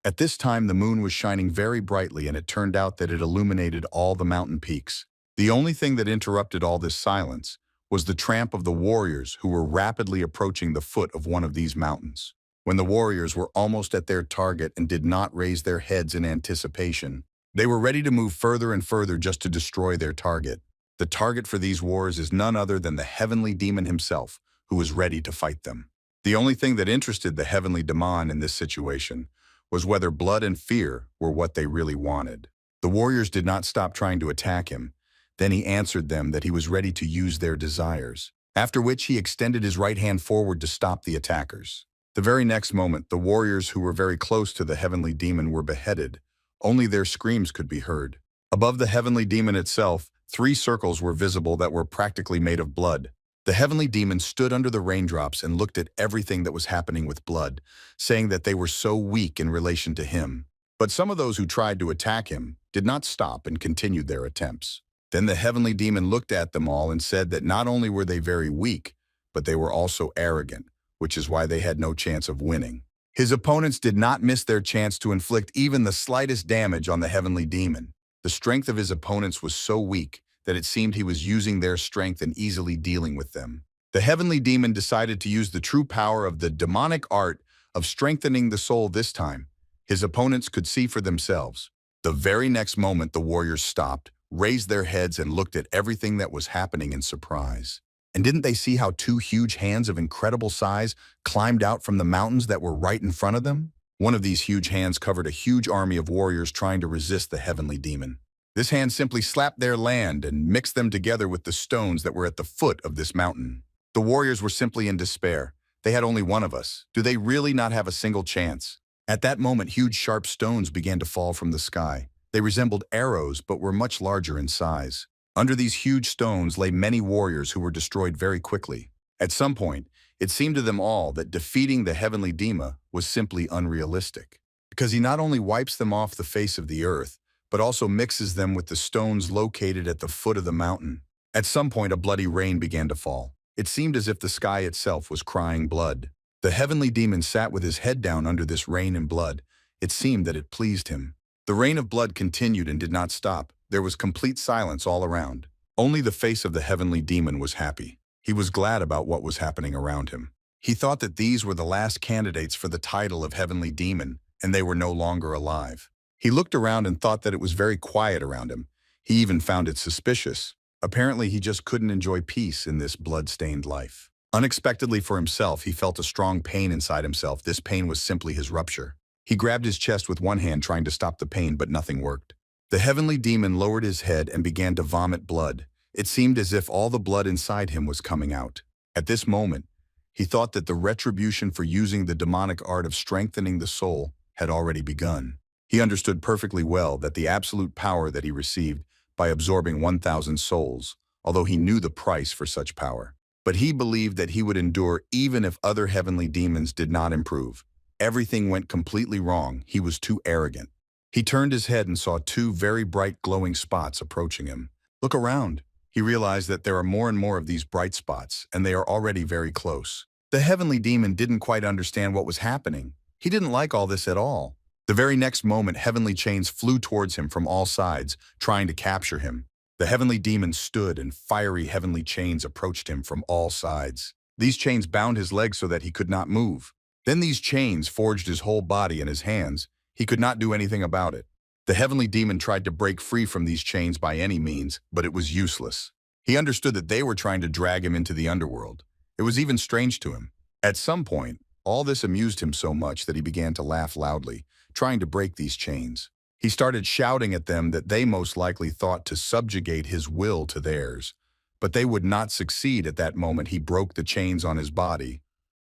At this time, the moon was shining very brightly, and it turned out that it illuminated all the mountain peaks. The only thing that interrupted all this silence was the tramp of the warriors who were rapidly approaching the foot of one of these mountains. When the warriors were almost at their target and did not raise their heads in anticipation, they were ready to move further and further just to destroy their target. The target for these wars is none other than the heavenly demon himself, who is ready to fight them. The only thing that interested the heavenly demon in this situation was whether blood and fear were what they really wanted. The warriors did not stop trying to attack him. Then he answered them that he was ready to use their desires, after which he extended his right hand forward to stop the attackers. The very next moment, the warriors who were very close to the heavenly demon were beheaded. Only their screams could be heard. Above the heavenly demon itself, 3 circles were visible that were practically made of blood. The heavenly demon stood under the raindrops and looked at everything that was happening with blood, saying that they were so weak in relation to him. But some of those who tried to attack him did not stop and continued their attempts. Then the heavenly demon looked at them all and said that not only were they very weak, but they were also arrogant, which is why they had no chance of winning. His opponents did not miss their chance to inflict even the slightest damage on the heavenly demon. The strength of his opponents was so weak that it seemed he was using their strength and easily dealing with them. The heavenly demon decided to use the true power of the demonic art of strengthening the soul this time. His opponents could see for themselves. The very next moment, the warriors stopped, raised their heads, and looked at everything that was happening in surprise. And didn't they see how 2 huge hands of incredible size climbed out from the mountains that were right in front of them? One of these huge hands covered a huge army of warriors trying to resist the heavenly demon. This hand simply slapped their land and mixed them together with the stones that were at the foot of this mountain. The warriors were simply in despair. They had only one of us. Do they really not have a single chance? At that moment, huge sharp stones began to fall from the sky. They resembled arrows, but were much larger in size. Under these huge stones lay many warriors who were destroyed very quickly. At some point, it seemed to them all that defeating the heavenly demon was simply unrealistic, because he not only wipes them off the face of the earth, but also mixes them with the stones located at the foot of the mountain. At some point, a bloody rain began to fall. It seemed as if the sky itself was crying blood. The heavenly demon sat with his head down under this rain and blood. It seemed that it pleased him. The rain of blood continued and did not stop. There was complete silence all around. Only the face of the heavenly demon was happy. He was glad about what was happening around him. He thought that these were the last candidates for the title of heavenly demon, and they were no longer alive. He looked around and thought that it was very quiet around him. He even found it suspicious. Apparently, he just couldn't enjoy peace in this blood-stained life. Unexpectedly for himself, he felt a strong pain inside himself. This pain was simply his rupture. He grabbed his chest with one hand, trying to stop the pain, but nothing worked. The heavenly demon lowered his head and began to vomit blood. It seemed as if all the blood inside him was coming out. At this moment, he thought that the retribution for using the demonic art of strengthening the soul had already begun. He understood perfectly well that the absolute power that he received by absorbing 1,000 souls, although he knew the price for such power. But he believed that he would endure even if other heavenly demons did not improve. Everything went completely wrong. He was too arrogant. He turned his head and saw 2 very bright glowing spots approaching him. Look around. He realized that there are more and more of these bright spots, and they are already very close. The heavenly demon didn't quite understand what was happening. He didn't like all this at all. The very next moment, heavenly chains flew towards him from all sides, trying to capture him. The heavenly demon stood, and fiery heavenly chains approached him from all sides. These chains bound his legs so that he could not move. Then these chains forged his whole body and his hands. He could not do anything about it. The heavenly demon tried to break free from these chains by any means, but it was useless. He understood that they were trying to drag him into the underworld. It was even strange to him. At some point, all this amused him so much that he began to laugh loudly, trying to break these chains. He started shouting at them that they most likely thought to subjugate his will to theirs, but they would not succeed. At that moment, he broke the chains on his body.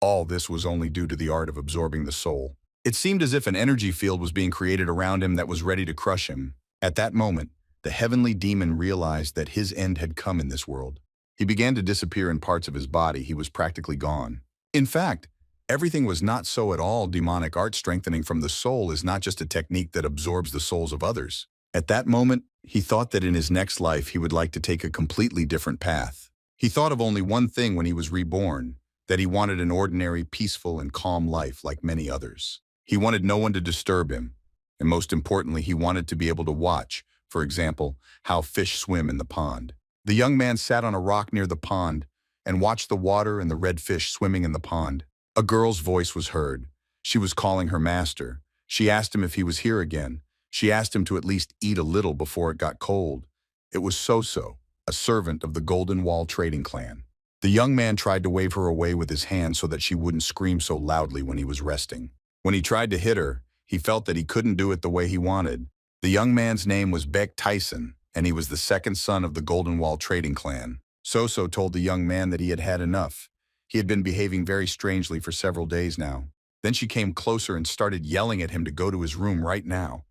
All this was only due to the art of absorbing the soul. It seemed as if an energy field was being created around him that was ready to crush him. At that moment, the heavenly demon realized that his end had come in this world. He began to disappear in parts of his body. He was practically gone. In fact, everything was not so at all. Demonic art strengthening from the soul is not just a technique that absorbs the souls of others. At that moment, he thought that in his next life he would like to take a completely different path. He thought of only one thing when he was reborn, that he wanted an ordinary, peaceful, and calm life like many others. He wanted no one to disturb him, and most importantly, he wanted to be able to watch, for example, how fish swim in the pond. The young man sat on a rock near the pond and watched the water and the red fish swimming in the pond. A girl's voice was heard. She was calling her master. She asked him if he was here again. She asked him to at least eat a little before it got cold. It was So-So, a servant of the Golden Wall trading clan. The young man tried to wave her away with his hand so that she wouldn't scream so loudly when he was resting. When he tried to hit her, he felt that he couldn't do it the way he wanted. The young man's name was Beck Tyson, and he was the second son of the Golden Wall trading clan. So-So told the young man that he had had enough. He had been behaving very strangely for several days now. Then she came closer and started yelling at him to go to his room right now.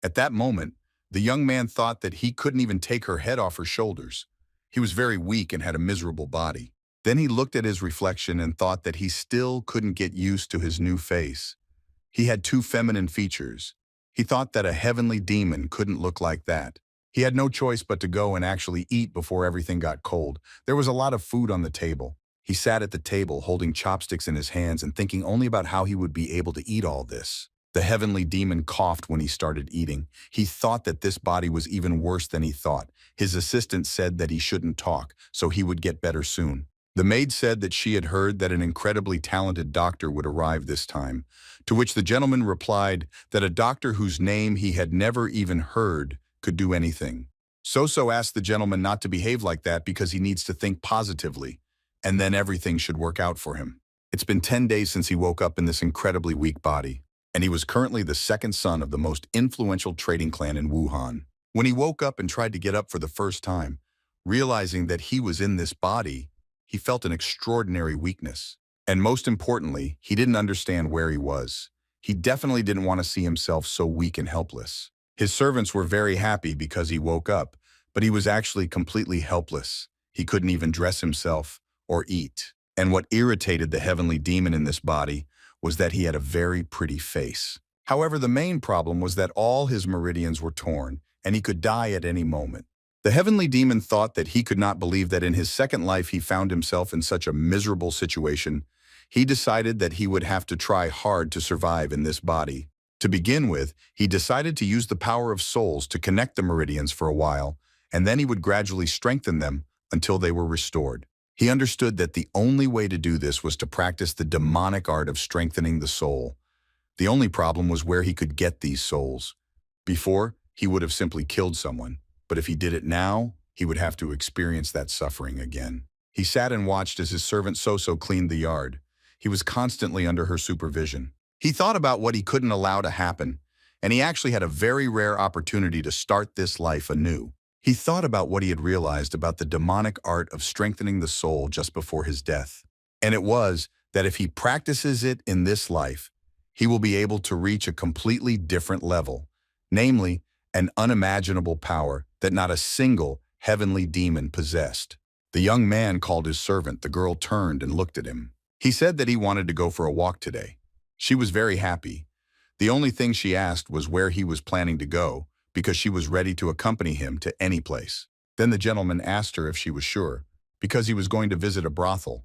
At that moment, the young man thought that he couldn't even take her head off her shoulders. He was very weak and had a miserable body. Then he looked at his reflection and thought that he still couldn't get used to his new face. He had two feminine features. He thought that a heavenly demon couldn't look like that. He had no choice but to go and actually eat before everything got cold. There was a lot of food on the table. He sat at the table holding chopsticks in his hands and thinking only about how he would be able to eat all this. The heavenly demon coughed when he started eating. He thought that this body was even worse than he thought. His assistant said that he shouldn't talk, so he would get better soon. The maid said that she had heard that an incredibly talented doctor would arrive this time, to which the gentleman replied that a doctor whose name he had never even heard could do anything. So-So asked the gentleman not to behave like that because he needs to think positively, and then everything should work out for him. It's been 10 days since he woke up in this incredibly weak body, and he was currently the second son of the most influential trading clan in Wuhan. When he woke up and tried to get up for the first time, realizing that he was in this body, he felt an extraordinary weakness. And most importantly, he didn't understand where he was. He definitely didn't want to see himself so weak and helpless. His servants were very happy because he woke up, but he was actually completely helpless. He couldn't even dress himself or eat. And what irritated the heavenly demon in this body was that he had a very pretty face. However, the main problem was that all his meridians were torn, and he could die at any moment. The heavenly demon thought that he could not believe that in his second life he found himself in such a miserable situation. He decided that he would have to try hard to survive in this body. To begin with, he decided to use the power of souls to connect the meridians for a while, and then he would gradually strengthen them until they were restored. He understood that the only way to do this was to practice the demonic art of strengthening the soul. The only problem was where he could get these souls. Before, he would have simply killed someone, but if he did it now, he would have to experience that suffering again. He sat and watched as his servant So-So cleaned the yard. He was constantly under her supervision. He thought about what he couldn't allow to happen, and he actually had a very rare opportunity to start this life anew. He thought about what he had realized about the demonic art of strengthening the soul just before his death. And it was that if he practices it in this life, he will be able to reach a completely different level, namely, an unimaginable power that not a single heavenly demon possessed. The young man called his servant. The girl turned and looked at him. He said that he wanted to go for a walk today. She was very happy. The only thing she asked was where he was planning to go, because she was ready to accompany him to any place. Then the gentleman asked her if she was sure, because he was going to visit a brothel.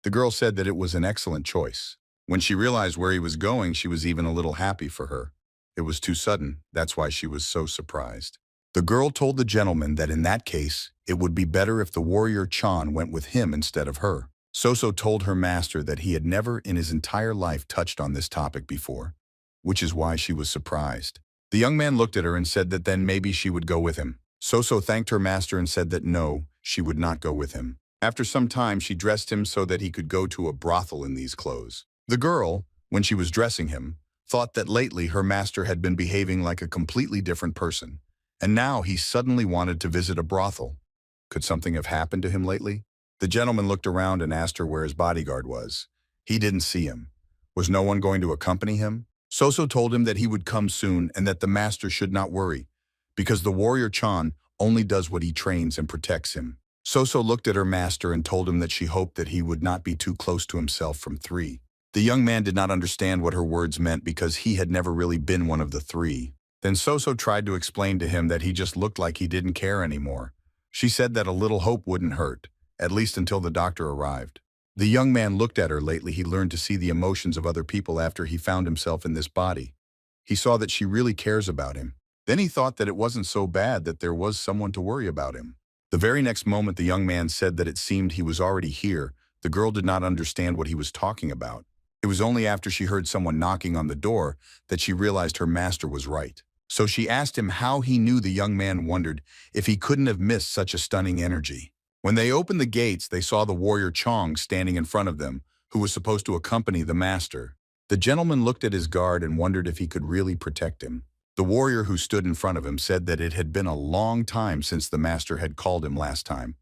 The girl said that it was an excellent choice. When she realized where he was going, she was even a little happy for her. It was too sudden, that's why she was so surprised. The girl told the gentleman that in that case, it would be better if the warrior Chong went with him instead of her. So-So told her master that he had never in his entire life touched on this topic before, which is why she was surprised. The young man looked at her and said that then maybe she would go with him. So-So thanked her master and said that no, she would not go with him. After some time, she dressed him so that he could go to a brothel in these clothes. The girl, when she was dressing him, thought that lately her master had been behaving like a completely different person, and now he suddenly wanted to visit a brothel. Could something have happened to him lately? The gentleman looked around and asked her where his bodyguard was. He didn't see him. Was no one going to accompany him? So-So told him that he would come soon and that the master should not worry, because the warrior Chong only does what he trains and protects him. So-So looked at her master and told him that she hoped that he would not be too close to himself from three. The young man did not understand what her words meant because he had never really been one of the three. Then So-So tried to explain to him that he just looked like he didn't care anymore. She said that a little hope wouldn't hurt, at least until the doctor arrived. The young man looked at her. Lately, he learned to see the emotions of other people after he found himself in this body. He saw that she really cares about him. Then he thought that it wasn't so bad that there was someone to worry about him. The very next moment, the young man said that it seemed he was already here. The girl did not understand what he was talking about. It was only after she heard someone knocking on the door that she realized her master was right. So she asked him how he knew. The young man wondered if he couldn't have missed such a stunning energy. When they opened the gates, they saw the warrior Chong standing in front of them, who was supposed to accompany the master. The gentleman looked at his guard and wondered if he could really protect him. The warrior who stood in front of him said that it had been a long time since the master had called him last time.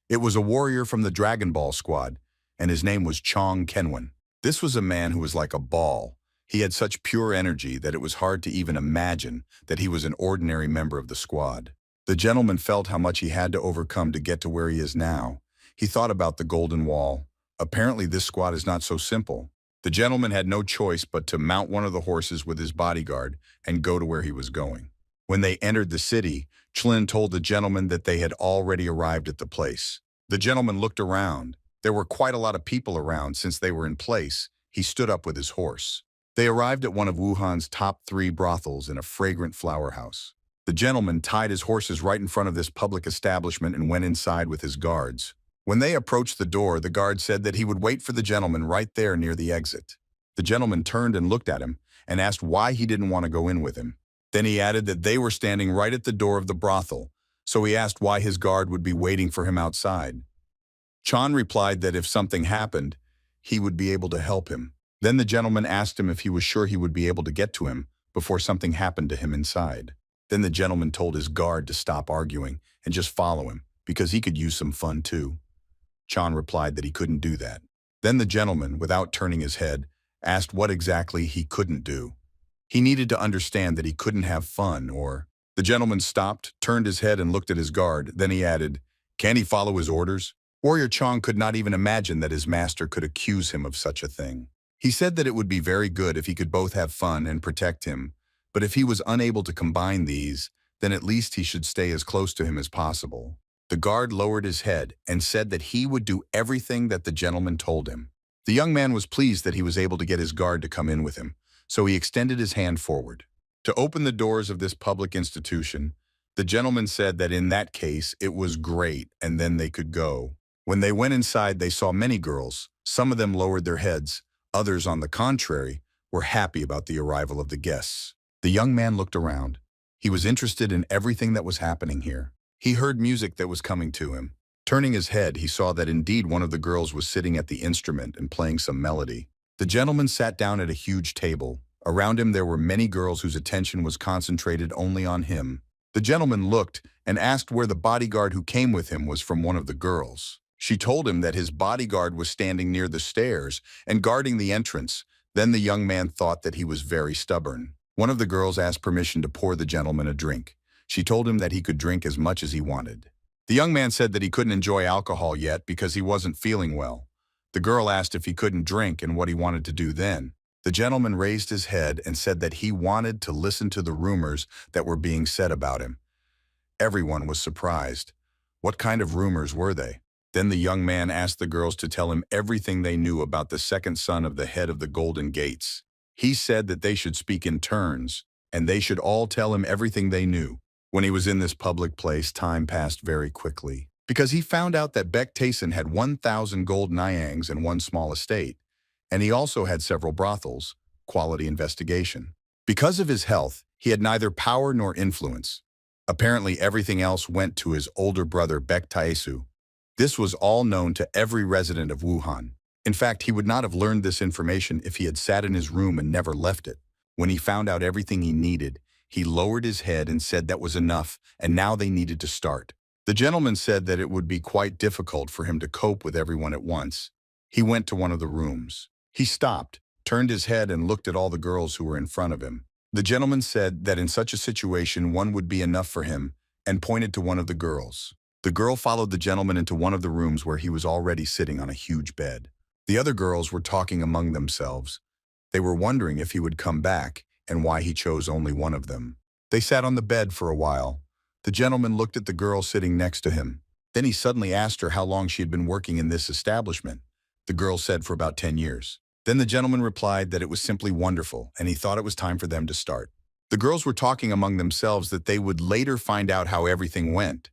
It was a warrior from the Dragon Ball squad, and his name was Chong Kenwan. This was a man who was like a ball. He had such pure energy that it was hard to even imagine that he was an ordinary member of the squad. The gentleman felt how much he had to overcome to get to where he is now. He thought about the Golden Wall. Apparently this squad is not so simple. The gentleman had no choice but to mount one of the horses with his bodyguard and go to where he was going. When they entered the city, Chlin told the gentleman that they had already arrived at the place. The gentleman looked around. There were quite a lot of people around. Since they were in place, he stood up with his horse. They arrived at one of Wuhan's top 3 brothels in a fragrant flower house. The gentleman tied his horses right in front of this public establishment and went inside with his guards. When they approached the door, the guard said that he would wait for the gentleman right there near the exit. The gentleman turned and looked at him and asked why he didn't want to go in with him. Then he added that they were standing right at the door of the brothel, so he asked why his guard would be waiting for him outside. Chan replied that if something happened, he would be able to help him. Then the gentleman asked him if he was sure he would be able to get to him before something happened to him inside. Then the gentleman told his guard to stop arguing and just follow him, because he could use some fun too. Chan replied that he couldn't do that. Then the gentleman, without turning his head, asked what exactly he couldn't do. He needed to understand that he couldn't have fun, or... The gentleman stopped, turned his head and looked at his guard. Then he added, "Can he follow his orders?" Warrior Chong could not even imagine that his master could accuse him of such a thing. He said that it would be very good if he could both have fun and protect him, but if he was unable to combine these, then at least he should stay as close to him as possible. The guard lowered his head and said that he would do everything that the gentleman told him. The young man was pleased that he was able to get his guard to come in with him, so he extended his hand forward. To open the doors of this public institution, the gentleman said that in that case it was great and then they could go. When they went inside, they saw many girls. Some of them lowered their heads. Others, on the contrary, were happy about the arrival of the guests. The young man looked around. He was interested in everything that was happening here. He heard music that was coming to him. Turning his head, he saw that indeed one of the girls was sitting at the instrument and playing some melody. The gentleman sat down at a huge table. Around him there were many girls whose attention was concentrated only on him. The gentleman looked and asked where the bodyguard who came with him was from one of the girls. She told him that his bodyguard was standing near the stairs and guarding the entrance. Then the young man thought that he was very stubborn. One of the girls asked permission to pour the gentleman a drink. She told him that he could drink as much as he wanted. The young man said that he couldn't enjoy alcohol yet because he wasn't feeling well. The girl asked if he couldn't drink and what he wanted to do then. The gentleman raised his head and said that he wanted to listen to the rumors that were being said about him. Everyone was surprised. What kind of rumors were they? Then the young man asked the girls to tell him everything they knew about the second son of the head of the Golden Gates. He said that they should speak in turns, and they should all tell him everything they knew. When he was in this public place, time passed very quickly, because he found out that Baek Taeson had 1,000 gold nyangs and one small estate, and he also had several brothels, quality investigation. Because of his health, he had neither power nor influence. Apparently everything else went to his older brother Baek Taesu. This was all known to every resident of Wuhan. In fact, he would not have learned this information if he had sat in his room and never left it. When he found out everything he needed, he lowered his head and said that was enough, and now they needed to start. The gentleman said that it would be quite difficult for him to cope with everyone at once. He went to one of the rooms. He stopped, turned his head and looked at all the girls who were in front of him. The gentleman said that in such a situation one would be enough for him, and pointed to one of the girls. The girl followed the gentleman into one of the rooms where he was already sitting on a huge bed. The other girls were talking among themselves. They were wondering if he would come back and why he chose only one of them. They sat on the bed for a while. The gentleman looked at the girl sitting next to him. Then he suddenly asked her how long she had been working in this establishment. The girl said for about 10 years. Then the gentleman replied that it was simply wonderful, and he thought it was time for them to start. The girls were talking among themselves that they would later find out how everything went.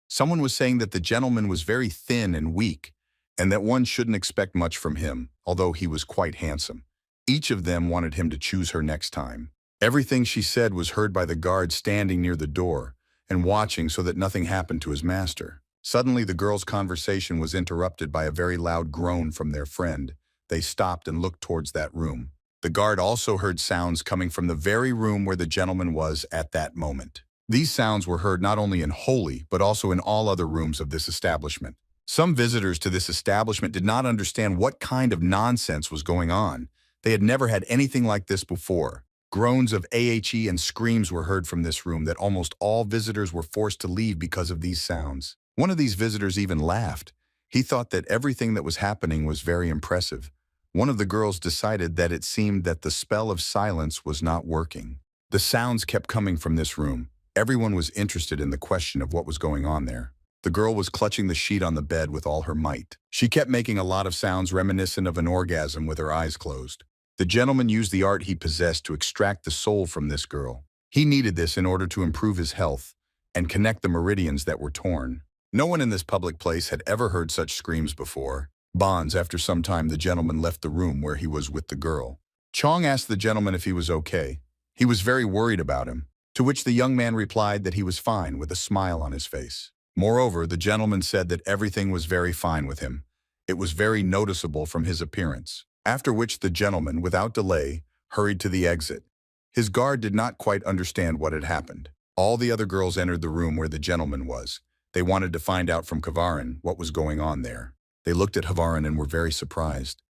Someone was saying that the gentleman was very thin and weak, and that one shouldn't expect much from him, although he was quite handsome. Each of them wanted him to choose her next time. Everything she said was heard by the guard standing near the door and watching so that nothing happened to his master. Suddenly, the girls' conversation was interrupted by a very loud groan from their friend. They stopped and looked towards that room. The guard also heard sounds coming from the very room where the gentleman was at that moment. These sounds were heard not only in Holy, but also in all other rooms of this establishment. Some visitors to this establishment did not understand what kind of nonsense was going on. They had never had anything like this before. Groans of AHE and screams were heard from this room that almost all visitors were forced to leave because of these sounds. One of these visitors even laughed. He thought that everything that was happening was very impressive. One of the girls decided that it seemed that the spell of silence was not working. The sounds kept coming from this room. Everyone was interested in the question of what was going on there. The girl was clutching the sheet on the bed with all her might. She kept making a lot of sounds reminiscent of an orgasm with her eyes closed. The gentleman used the art he possessed to extract the soul from this girl. He needed this in order to improve his health and connect the meridians that were torn. No one in this public place had ever heard such screams before. Bonds, after some time, the gentleman left the room where he was with the girl. Chong asked the gentleman if he was okay. He was very worried about him, to which the young man replied that he was fine with a smile on his face. Moreover, the gentleman said that everything was very fine with him. It was very noticeable from his appearance. After which the gentleman, without delay, hurried to the exit. His guard did not quite understand what had happened. All the other girls entered the room where the gentleman was. They wanted to find out from Kavarin what was going on there. They looked at Kavarin and were very surprised.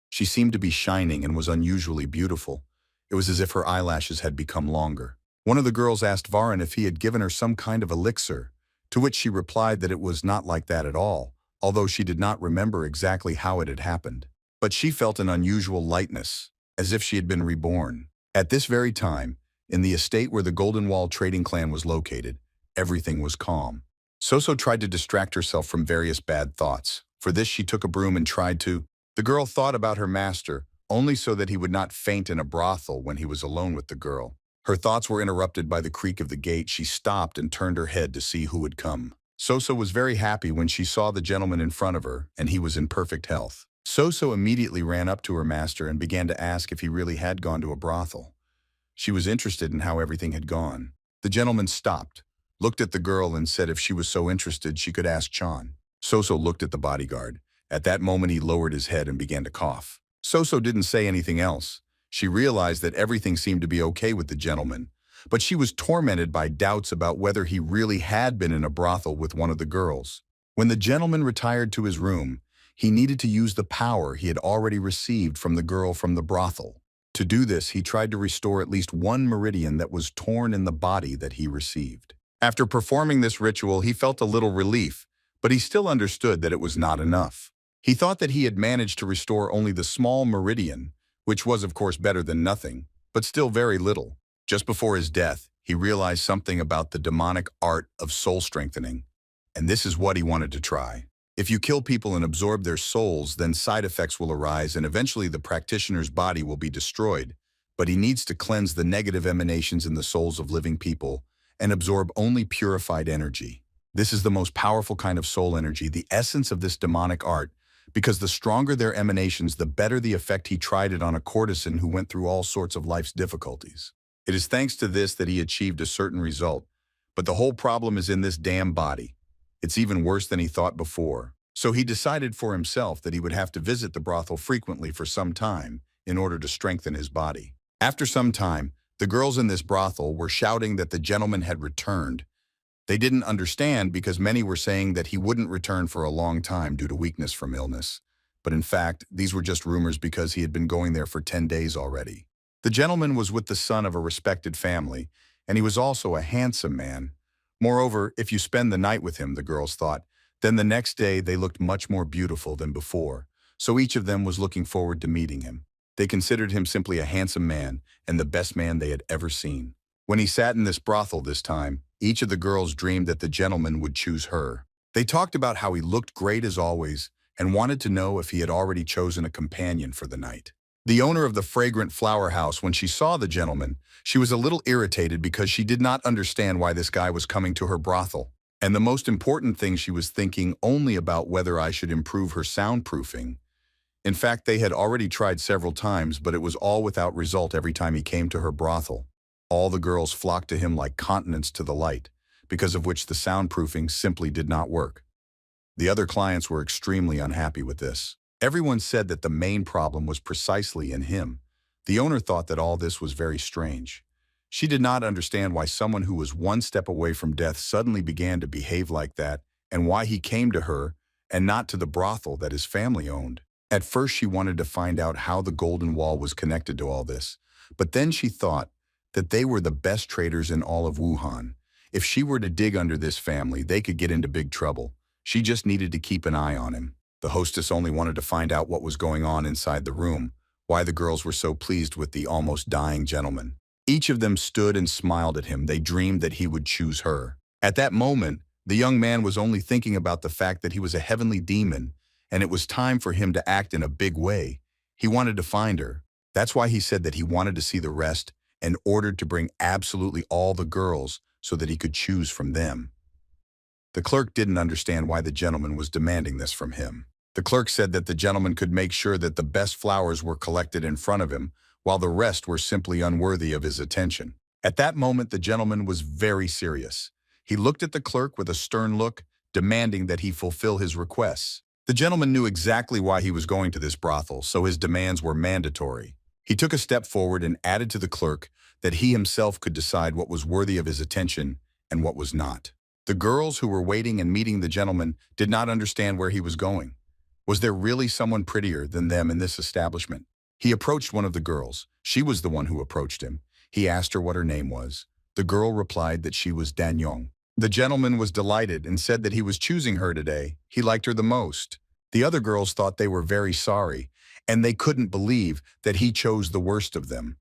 She seemed to be shining and was unusually beautiful. It was as if her eyelashes had become longer. One of the girls asked Varin if he had given her some kind of elixir, to which she replied that it was not like that at all, although she did not remember exactly how it had happened. But she felt an unusual lightness, as if she had been reborn. At this very time, in the estate where the Golden Wall trading clan was located, everything was calm. Soso tried to distract herself from various bad thoughts. For this, she took a broom and tried to. The girl thought about her master, only so that he would not faint in a brothel when he was alone with the girl. Her thoughts were interrupted by the creak of the gate. She stopped and turned her head to see who had come. Soso was very happy when she saw the gentleman in front of her, and he was in perfect health. Soso immediately ran up to her master and began to ask if he really had gone to a brothel. She was interested in how everything had gone. The gentleman stopped, looked at the girl, and said if she was so interested, she could ask Chong. Soso looked at the bodyguard. At that moment, he lowered his head and began to cough. Soso didn't say anything else. She realized that everything seemed to be okay with the gentleman, but she was tormented by doubts about whether he really had been in a brothel with one of the girls. When the gentleman retired to his room, he needed to use the power he had already received from the girl from the brothel. To do this, he tried to restore at least one meridian that was torn in the body that he received. After performing this ritual, he felt a little relief, but he still understood that it was not enough. He thought that he had managed to restore only the small meridian, which was of course better than nothing, but still very little. Just before his death, he realized something about the demonic art of soul strengthening, and this is what he wanted to try. If you kill people and absorb their souls, then side effects will arise and eventually the practitioner's body will be destroyed. But he needs to cleanse the negative emanations in the souls of living people and absorb only purified energy. This is the most powerful kind of soul energy, the essence of this demonic art, because the stronger their emanations, the better the effect. He tried it on a courtesan who went through all sorts of life's difficulties. It is thanks to this that he achieved a certain result, but the whole problem is in this damn body. It's even worse than he thought before. So he decided for himself that he would have to visit the brothel frequently for some time in order to strengthen his body. After some time, the girls in this brothel were shouting that the gentleman had returned. They didn't understand because many were saying that he wouldn't return for a long time due to weakness from illness. But in fact, these were just rumors because he had been going there for 10 days already. The gentleman was with the son of a respected family, and he was also a handsome man. Moreover, if you spend the night with him, the girls thought, then the next day they looked much more beautiful than before, so each of them was looking forward to meeting him. They considered him simply a handsome man and the best man they had ever seen. When he sat in this brothel this time, each of the girls dreamed that the gentleman would choose her. They talked about how he looked great as always, and wanted to know if he had already chosen a companion for the night. The owner of the fragrant flower house, when she saw the gentleman, she was a little irritated because she did not understand why this guy was coming to her brothel. And the most important thing, she was thinking only about whether I should improve her soundproofing. In fact, they had already tried several times, but it was all without result every time he came to her brothel. All the girls flocked to him like continents to the light, because of which the soundproofing simply did not work. The other clients were extremely unhappy with this. Everyone said that the main problem was precisely in him. The owner thought that all this was very strange. She did not understand why someone who was one step away from death suddenly began to behave like that, and why he came to her and not to the brothel that his family owned. At first she wanted to find out how the Golden Wall was connected to all this, but then she thought that they were the best traders in all of Wuhan. If she were to dig under this family, they could get into big trouble. She just needed to keep an eye on him. The hostess only wanted to find out what was going on inside the room, why the girls were so pleased with the almost dying gentleman. Each of them stood and smiled at him. They dreamed that he would choose her. At that moment, the young man was only thinking about the fact that he was a heavenly demon, and it was time for him to act in a big way. He wanted to find her. That's why he said that he wanted to see the rest and ordered to bring absolutely all the girls so that he could choose from them. The clerk didn't understand why the gentleman was demanding this from him. The clerk said that the gentleman could make sure that the best flowers were collected in front of him, while the rest were simply unworthy of his attention. At that moment, the gentleman was very serious. He looked at the clerk with a stern look, demanding that he fulfill his requests. The gentleman knew exactly why he was going to this brothel, so his demands were mandatory. He took a step forward and added to the clerk that he himself could decide what was worthy of his attention and what was not. The girls who were waiting and meeting the gentleman did not understand where he was going. Was there really someone prettier than them in this establishment? He approached one of the girls. She was the one who approached him. He asked her what her name was. The girl replied that she was Danyong. The gentleman was delighted and said that he was choosing her today. He liked her the most. The other girls thought they were very sorry, and they couldn't believe that he chose the worst of them.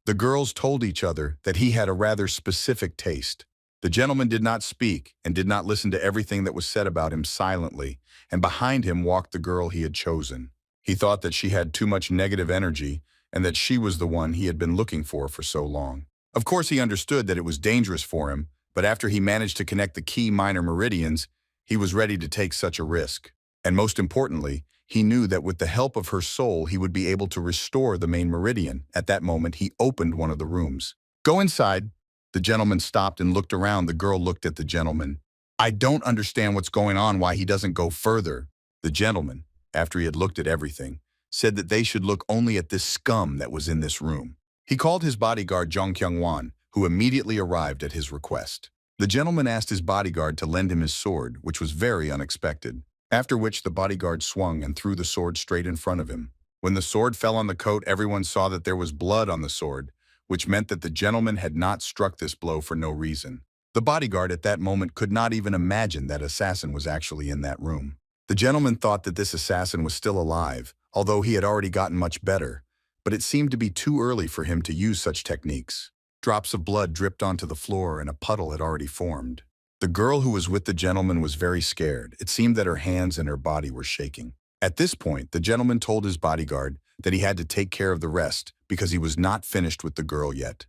The girls told each other that he had a rather specific taste. The gentleman did not speak and did not listen to everything that was said about him silently, and behind him walked the girl he had chosen. He thought that she had too much negative energy and that she was the one he had been looking for so long. Of course, he understood that it was dangerous for him, but after he managed to connect the key minor meridians, he was ready to take such a risk. And most importantly, he knew that with the help of her soul, he would be able to restore the main meridian. At that moment, he opened one of the rooms. "Go inside." The gentleman stopped and looked around. The girl looked at the gentleman. "I don't understand what's going on, why he doesn't go further." The gentleman, after he had looked at everything, said that they should look only at this scum that was in this room. He called his bodyguard Jong Kyung-wan, who immediately arrived at his request. The gentleman asked his bodyguard to lend him his sword, which was very unexpected. After which the bodyguard swung and threw the sword straight in front of him. When the sword fell on the coat, everyone saw that there was blood on the sword, which meant that the gentleman had not struck this blow for no reason. The bodyguard at that moment could not even imagine that assassin was actually in that room. The gentleman thought that this assassin was still alive, although he had already gotten much better, but it seemed to be too early for him to use such techniques. Drops of blood dripped onto the floor and a puddle had already formed. The girl who was with the gentleman was very scared. It seemed that her hands and her body were shaking. At this point, the gentleman told his bodyguard that he had to take care of the rest because he was not finished with the girl yet.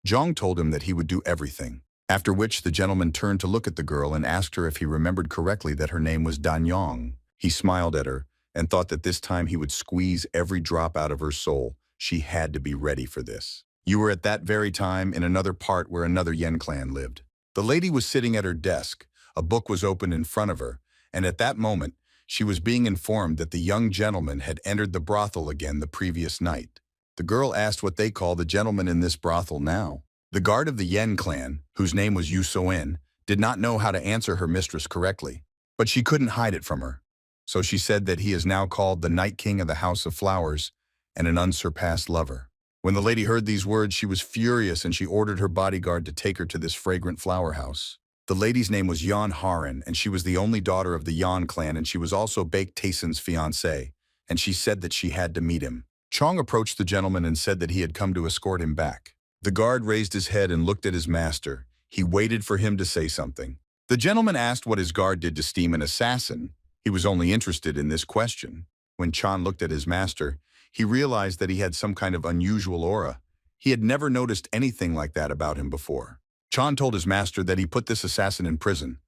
Jong told him that he would do everything, after which the gentleman turned to look at the girl and asked her if he remembered correctly that her name was Danyong. He smiled at her and thought that this time he would squeeze every drop out of her soul. She had to be ready for this. You were at that very time in another part where another Yen clan lived. The lady was sitting at her desk. A book was open in front of her, and at that moment, she was being informed that the young gentleman had entered the brothel again the previous night. The girl asked what they call the gentleman in this brothel now. The guard of the Yen clan, whose name was Yu So-in, did not know how to answer her mistress correctly, but she couldn't hide it from her. So she said that he is now called the Night King of the House of Flowers and an unsurpassed lover. When the lady heard these words, she was furious and she ordered her bodyguard to take her to this fragrant flower house. The lady's name was Yan Haran, and she was the only daughter of the Yan clan, and she was also Baek Taeson's fiancée, and she said that she had to meet him. Chong approached the gentleman and said that he had come to escort him back. The guard raised his head and looked at his master. He waited for him to say something. The gentleman asked what his guard did to steam an assassin. He was only interested in this question. When Chan looked at his master, he realized that he had some kind of unusual aura. He had never noticed anything like that about him before. Chan told his master that he put this assassin in prison.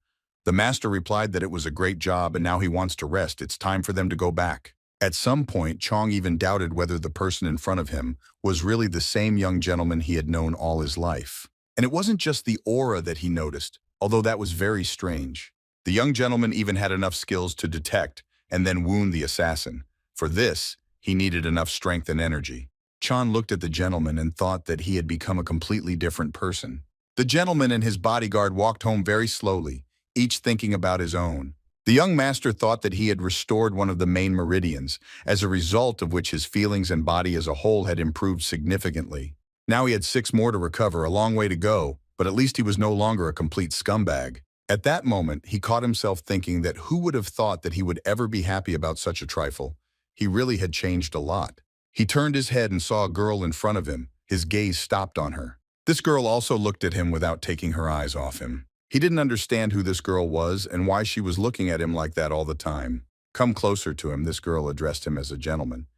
The master replied that it was a great job and now he wants to rest. It's time for them to go back. At some point, Chong even doubted whether the person in front of him was really the same young gentleman he had known all his life. And it wasn't just the aura that he noticed, although that was very strange. The young gentleman even had enough skills to detect and then wound the assassin. For this, he needed enough strength and energy. Chan looked at the gentleman and thought that he had become a completely different person. The gentleman and his bodyguard walked home very slowly, each thinking about his own. The young master thought that he had restored one of the main meridians, as a result of which his feelings and body as a whole had improved significantly. Now he had 6 more to recover, a long way to go, but at least he was no longer a complete scumbag. At that moment, he caught himself thinking that who would have thought that he would ever be happy about such a trifle? He really had changed a lot. He turned his head and saw a girl in front of him. His gaze stopped on her. This girl also looked at him without taking her eyes off him. He didn't understand who this girl was and why she was looking at him like that all the time. Come closer to him, this girl addressed him as a gentleman.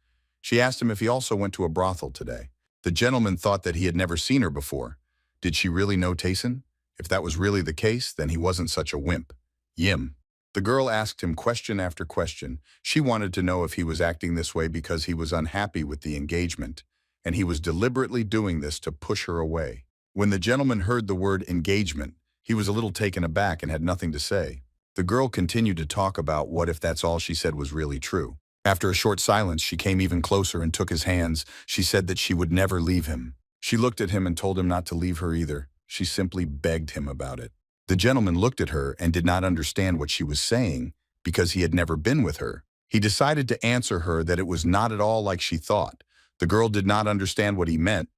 She asked him if he also went to a brothel today. The gentleman thought that he had never seen her before. Did she really know Tayson? If that was really the case, then he wasn't such a wimp. Yim. The girl asked him question after question. She wanted to know if he was acting this way because he was unhappy with the engagement, and he was deliberately doing this to push her away. When the gentleman heard the word engagement, he was a little taken aback and had nothing to say. The girl continued to talk about what if that's all she said was really true. After a short silence, she came even closer and took his hands. She said that she would never leave him. She looked at him and told him not to leave her either. She simply begged him about it. The gentleman looked at her and did not understand what she was saying because he had never been with her. He decided to answer her that it was not at all like she thought. The girl did not understand what he meant.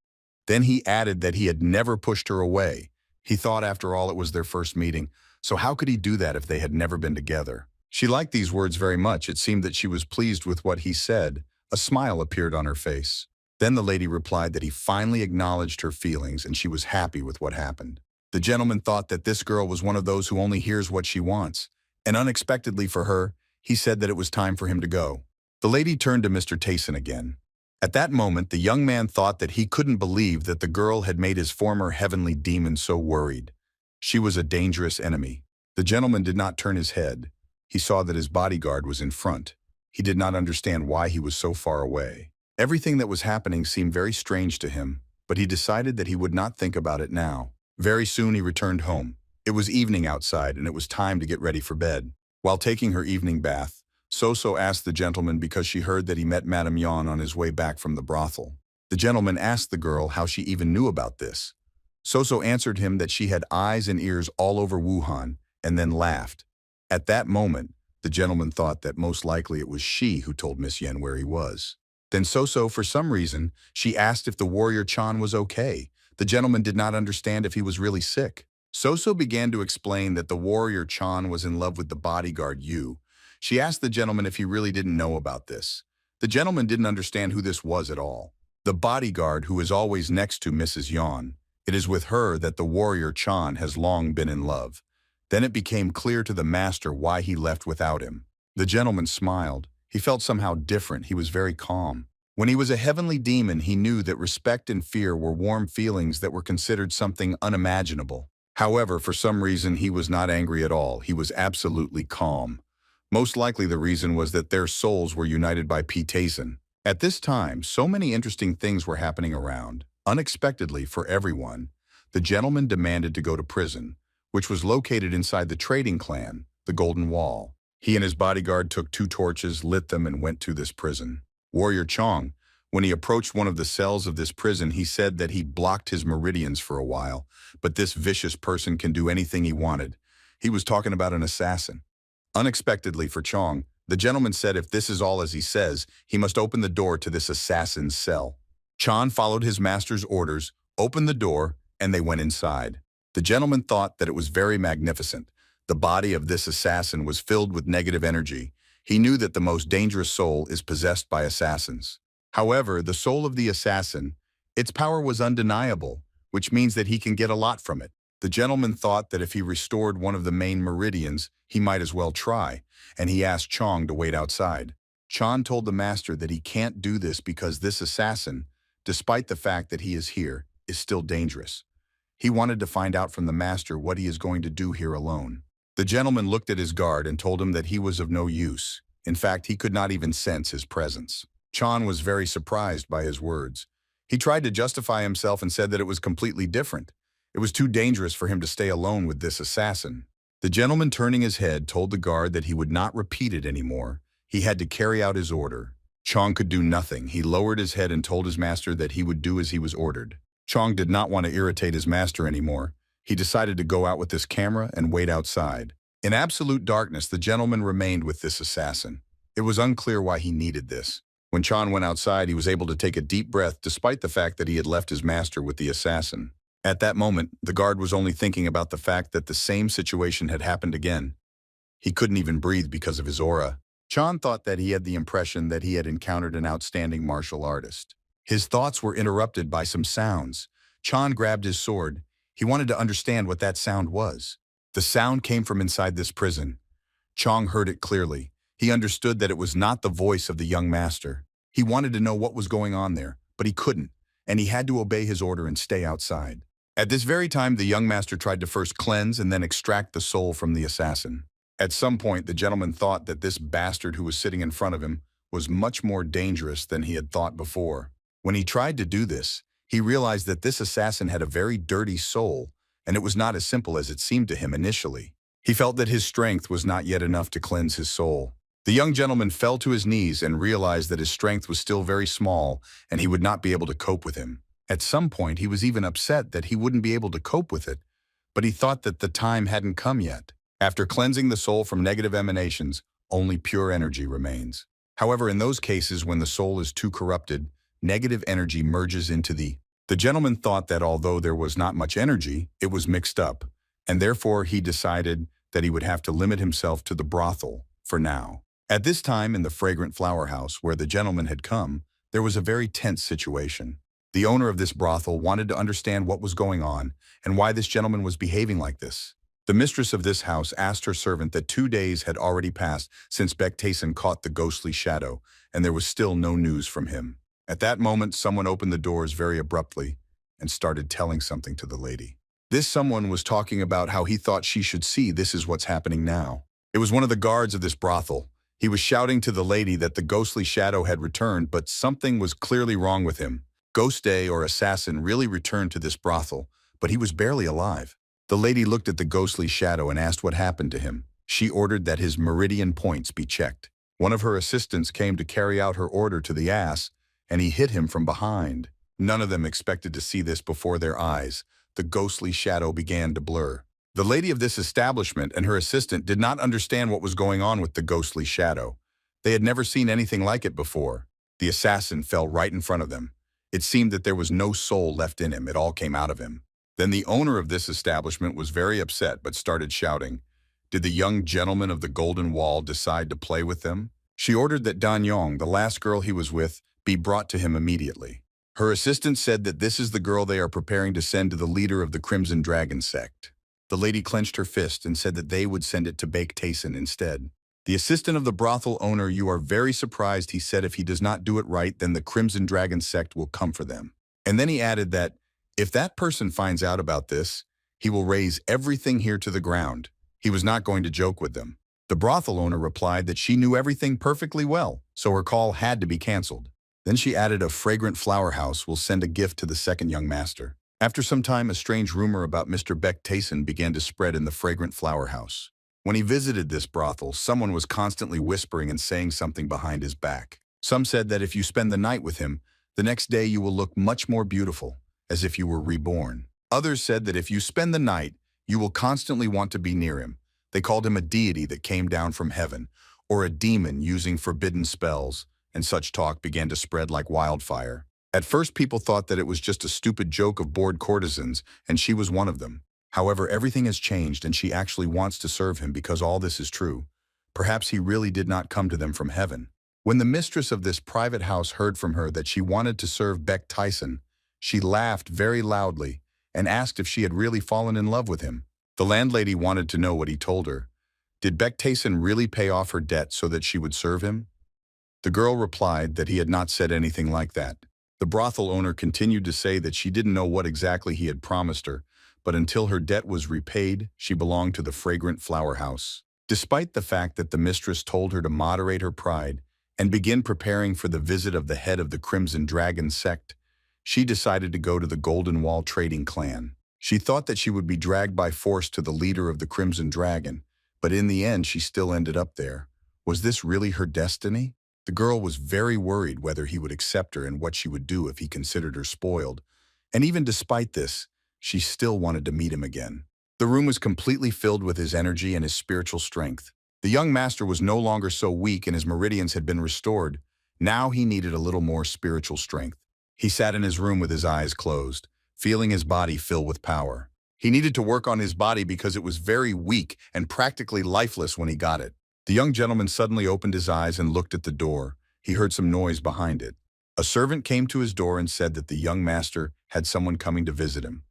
Then he added that he had never pushed her away. He thought after all it was their first meeting, so how could he do that if they had never been together? She liked these words very much. It seemed that she was pleased with what he said. A smile appeared on her face. Then the lady replied that he finally acknowledged her feelings and she was happy with what happened. The gentleman thought that this girl was one of those who only hears what she wants, and unexpectedly for her, he said that it was time for him to go. The lady turned to Mr. Tayson again. At that moment, the young man thought that he couldn't believe that the girl had made his former heavenly demon so worried. She was a dangerous enemy. The gentleman did not turn his head. He saw that his bodyguard was in front. He did not understand why he was so far away. Everything that was happening seemed very strange to him, but he decided that he would not think about it now. Very soon he returned home. It was evening outside and it was time to get ready for bed. While taking her evening bath, Soso asked the gentleman because she heard that he met Madame Yan on his way back from the brothel. The gentleman asked the girl how she even knew about this. Soso answered him that she had eyes and ears all over Wuhan and then laughed. At that moment, the gentleman thought that most likely it was she who told Miss Yan where he was. Then Soso, for some reason, she asked if the warrior Chan was okay. The gentleman did not understand if he was really sick. Soso began to explain that the warrior Chan was in love with the bodyguard Yu. She asked the gentleman if he really didn't know about this. The gentleman didn't understand who this was at all. The bodyguard who is always next to Mrs. Yan. It is with her that the warrior Chan has long been in love. Then it became clear to the master why he left without him. The gentleman smiled. He felt somehow different. He was very calm. When he was a heavenly demon, he knew that respect and fear were warm feelings that were considered something unimaginable. However, for some reason, he was not angry at all. He was absolutely calm. Most likely the reason was that their souls were united by P. Tayson. At this time, so many interesting things were happening around. Unexpectedly for everyone, the gentleman demanded to go to prison, which was located inside the trading clan, the Golden Wall. He and his bodyguard took 2 torches, lit them, and went to this prison. Warrior Chong, when he approached one of the cells of this prison, he said that he blocked his meridians for a while, but this vicious person can do anything he wanted. He was talking about an assassin. Unexpectedly for Chong, the gentleman said if this is all as he says, he must open the door to this assassin's cell. Chan followed his master's orders, opened the door, and they went inside. The gentleman thought that it was very magnificent. The body of this assassin was filled with negative energy. He knew that the most dangerous soul is possessed by assassins. However, the soul of the assassin, its power was undeniable, which means that he can get a lot from it. The gentleman thought that if he restored one of the main meridians, he might as well try, and he asked Chong to wait outside. Chong told the master that he can't do this because this assassin, despite the fact that he is here, is still dangerous. He wanted to find out from the master what he is going to do here alone. The gentleman looked at his guard and told him that he was of no use. In fact, he could not even sense his presence. Chong was very surprised by his words. He tried to justify himself and said that it was completely different. It was too dangerous for him to stay alone with this assassin. The gentleman, turning his head, told the guard that he would not repeat it anymore. He had to carry out his order. Chong could do nothing. He lowered his head and told his master that he would do as he was ordered. Chong did not want to irritate his master anymore. He decided to go out with this camera and wait outside. In absolute darkness, the gentleman remained with this assassin. It was unclear why he needed this. When Chong went outside, he was able to take a deep breath despite the fact that he had left his master with the assassin. At that moment, the guard was only thinking about the fact that the same situation had happened again. He couldn't even breathe because of his aura. Chong thought that he had the impression that he had encountered an outstanding martial artist. His thoughts were interrupted by some sounds. Chong grabbed his sword. He wanted to understand what that sound was. The sound came from inside this prison. Chong heard it clearly. He understood that it was not the voice of the young master. He wanted to know what was going on there, but he couldn't, and he had to obey his order and stay outside. At this very time, the young master tried to first cleanse and then extract the soul from the assassin. At some point, the gentleman thought that this bastard who was sitting in front of him was much more dangerous than he had thought before. When he tried to do this, he realized that this assassin had a very dirty soul, and it was not as simple as it seemed to him initially. He felt that his strength was not yet enough to cleanse his soul. The young gentleman fell to his knees and realized that his strength was still very small and he would not be able to cope with him. At some point, he was even upset that he wouldn't be able to cope with it, but he thought that the time hadn't come yet. After cleansing the soul from negative emanations, only pure energy remains. However, in those cases when the soul is too corrupted, negative energy merges into the gentleman thought that although there was not much energy, it was mixed up, and therefore he decided that he would have to limit himself to the brothel for now. At this time, in the fragrant flower house where the gentleman had come, there was a very tense situation. The owner of this brothel wanted to understand what was going on and why this gentleman was behaving like this. The mistress of this house asked her servant that 2 days had already passed since Bektason caught the ghostly shadow, and there was still no news from him. At that moment, someone opened the doors very abruptly and started telling something to the lady. This someone was talking about how he thought she should see this is what's happening now. It was one of the guards of this brothel. He was shouting to the lady that the ghostly shadow had returned, but something was clearly wrong with him. Ghost Day or assassin really returned to this brothel, but he was barely alive. The lady looked at the ghostly shadow and asked what happened to him. She ordered that his meridian points be checked. One of her assistants came to carry out her order to the ass, and he hit him from behind. None of them expected to see this before their eyes. The ghostly shadow began to blur. The lady of this establishment and her assistant did not understand what was going on with the ghostly shadow. They had never seen anything like it before. The assassin fell right in front of them. It seemed that there was no soul left in him. It all came out of him. Then the owner of this establishment was very upset but started shouting. Did the young gentleman of the Golden Wall decide to play with them? She ordered that Dan Yong, the last girl he was with, be brought to him immediately. Her assistant said that this is the girl they are preparing to send to the leader of the Crimson Dragon sect. The lady clenched her fist and said that they would send it to Bektason instead. The assistant of the brothel owner, you are very surprised, he said, if he does not do it right, then the Crimson Dragon sect will come for them. And then he added that, if that person finds out about this, he will raise everything here to the ground. He was not going to joke with them. The brothel owner replied that she knew everything perfectly well, so her call had to be canceled. Then she added a fragrant flower house will send a gift to the second young master. After some time, a strange rumor about Mr. Bektason began to spread in the fragrant flower house. When he visited this brothel, someone was constantly whispering and saying something behind his back. Some said that if you spend the night with him, the next day you will look much more beautiful, as if you were reborn. Others said that if you spend the night, you will constantly want to be near him. They called him a deity that came down from heaven, or a demon using forbidden spells, and such talk began to spread like wildfire. At first, people thought that it was just a stupid joke of bored courtesans, and she was one of them. However, everything has changed, and she actually wants to serve him because all this is true. Perhaps he really did not come to them from heaven. When the mistress of this private house heard from her that she wanted to serve Bektason, she laughed very loudly, and asked if she had really fallen in love with him. The landlady wanted to know what he told her. Did Bektason really pay off her debt so that she would serve him? The girl replied that he had not said anything like that. The brothel owner continued to say that she didn't know what exactly he had promised her, but until her debt was repaid, she belonged to the fragrant flower house. Despite the fact that the mistress told her to moderate her pride and begin preparing for the visit of the head of the Crimson Dragon sect, she decided to go to the Golden Wall trading clan. She thought that she would be dragged by force to the leader of the Crimson Dragon, but in the end she still ended up there. Was this really her destiny? The girl was very worried whether he would accept her and what she would do if he considered her spoiled. And even despite this, she still wanted to meet him again. The room was completely filled with his energy and his spiritual strength. The young master was no longer so weak and his meridians had been restored. Now he needed a little more spiritual strength. He sat in his room with his eyes closed, feeling his body fill with power. He needed to work on his body because it was very weak and practically lifeless when he got it. The young gentleman suddenly opened his eyes and looked at the door. He heard some noise behind it. A servant came to his door and said that the young master had someone coming to visit him.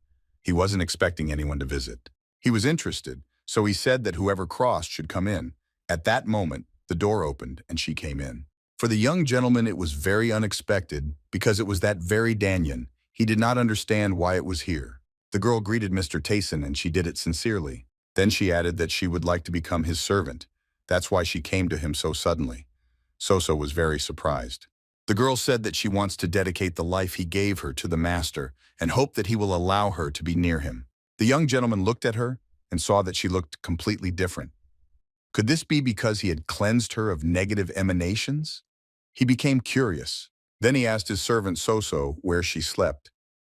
He wasn't expecting anyone to visit. He was interested, so he said that whoever crossed should come in. At that moment, the door opened and she came in. For the young gentleman, it was very unexpected because it was that very Danyan. He did not understand why it was here. The girl greeted Mr. Tayson and she did it sincerely. Then she added that she would like to become his servant. That's why she came to him so suddenly. Soso was very surprised. The girl said that she wants to dedicate the life he gave her to the master and hope that he will allow her to be near him. The young gentleman looked at her and saw that she looked completely different. Could this be because he had cleansed her of negative emanations? He became curious. Then he asked his servant Soso where she slept.